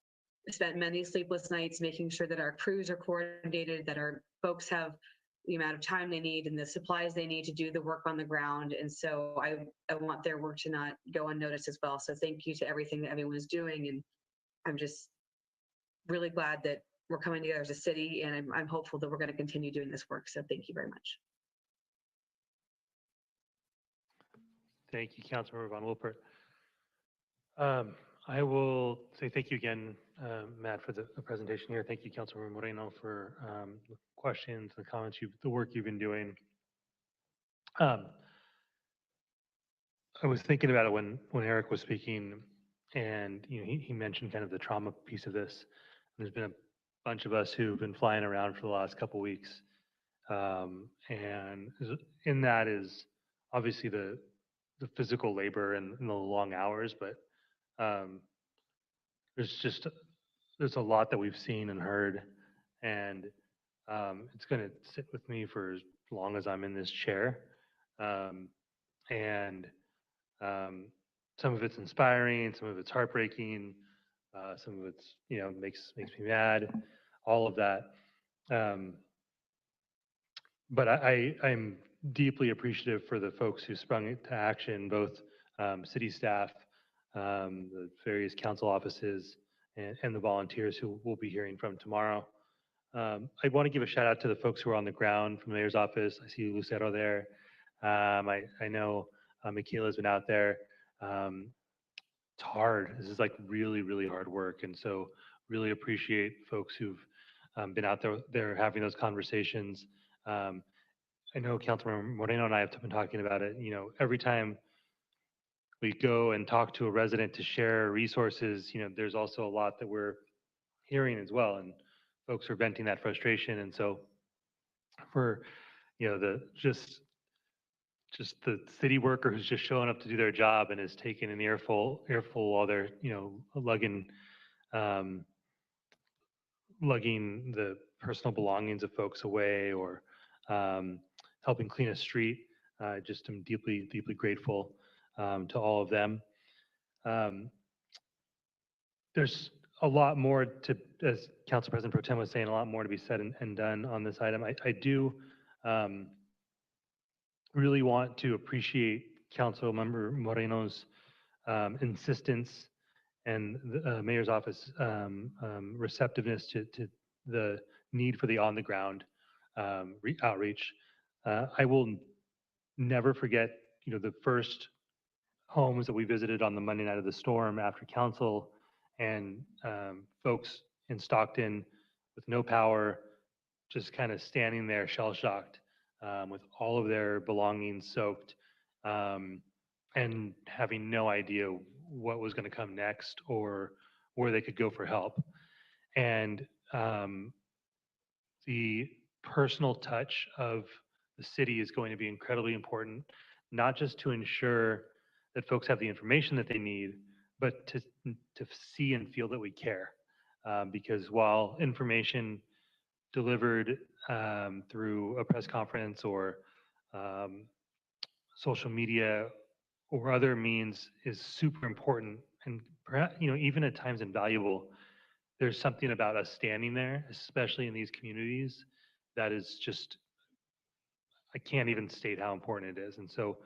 spent many sleepless nights making sure that our crews are coordinated, that our folks have the amount of time they need and the supplies they need to do the work on the ground. And so I want their work to not go unnoticed as well. So thank you to everything that everyone's doing. And I'm just really glad that we're coming together as a city, and I'm hopeful that we're going to continue doing this work. So thank you very much. Thank you, Councilmember Von Wilpert. I will say thank you again, Matt, for the presentation here. Thank you, Councilmember Moreno, for the questions, the comments, the work you've been doing. I was thinking about it when Eric was speaking, and he mentioned kind of the trauma piece of this. There's been a bunch of us who've been flying around for the last couple weeks, and in that is obviously the physical labor and the long hours, but there's a lot that we've seen and heard, and it's going to sit with me for as long as I'm in this chair. And some of it's inspiring, some of it's heartbreaking, some of it's makes me mad, all of that. But I'm deeply appreciative for the folks who sprung into action, both city staff, the various council offices, and the volunteers who we'll be hearing from tomorrow. I want to give a shout out to the folks who are on the ground from the mayor's office. I see Lucero there. I know Michaela's been out there. It's hard. This is like really, really hard work. And so really appreciate folks who've been out there having those conversations. I know Councilmember Moreno and I have been talking about it. Every time we go and talk to a resident to share resources, there's also a lot that we're hearing as well. And folks are venting that frustration. And so for, just the city worker who's just showing up to do their job and is taking an earful while they're, lugging the personal belongings of folks away, or helping clean a street. Just am deeply, deeply grateful to all of them. There's a lot more to, as Council President Pro Tem was saying, a lot more to be said and done on this item. I do really want to appreciate Councilmember Moreno's insistence and the mayor's office receptiveness to the need for the on-the-ground outreach. I will never forget, the first homes that we visited on the Monday night of the storm after council, and folks in Stockton with no power, just kind of standing there shell-shocked, with all of their belongings soaked, and having no idea what was going to come next or where they could go for help. And the personal touch of the city is going to be incredibly important, not just to ensure that folks have the information that they need, but to see and feel that we care. Because while information delivered through a press conference or social media or other means is super important and perhaps, even at times invaluable, there's something about us standing there, especially in these communities, that is just, I can't even state how important it is. And so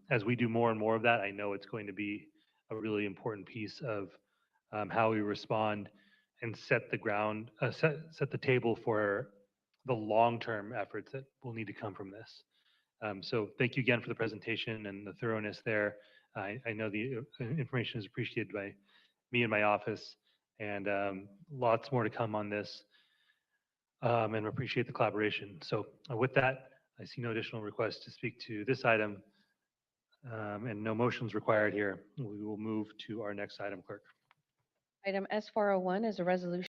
as we do more and more of that, I know it's going to be a really important piece of how we respond and set the ground, set the table for the long-term efforts that will need to come from this. So thank you again for the presentation and the thoroughness there. I know the information is appreciated by me and my office, and lots more to come on this, and appreciate the collaboration. So with that, I see no additional requests to speak to this item, and no motions required here. We will move to our next item, clerk. Item S401 is a resolution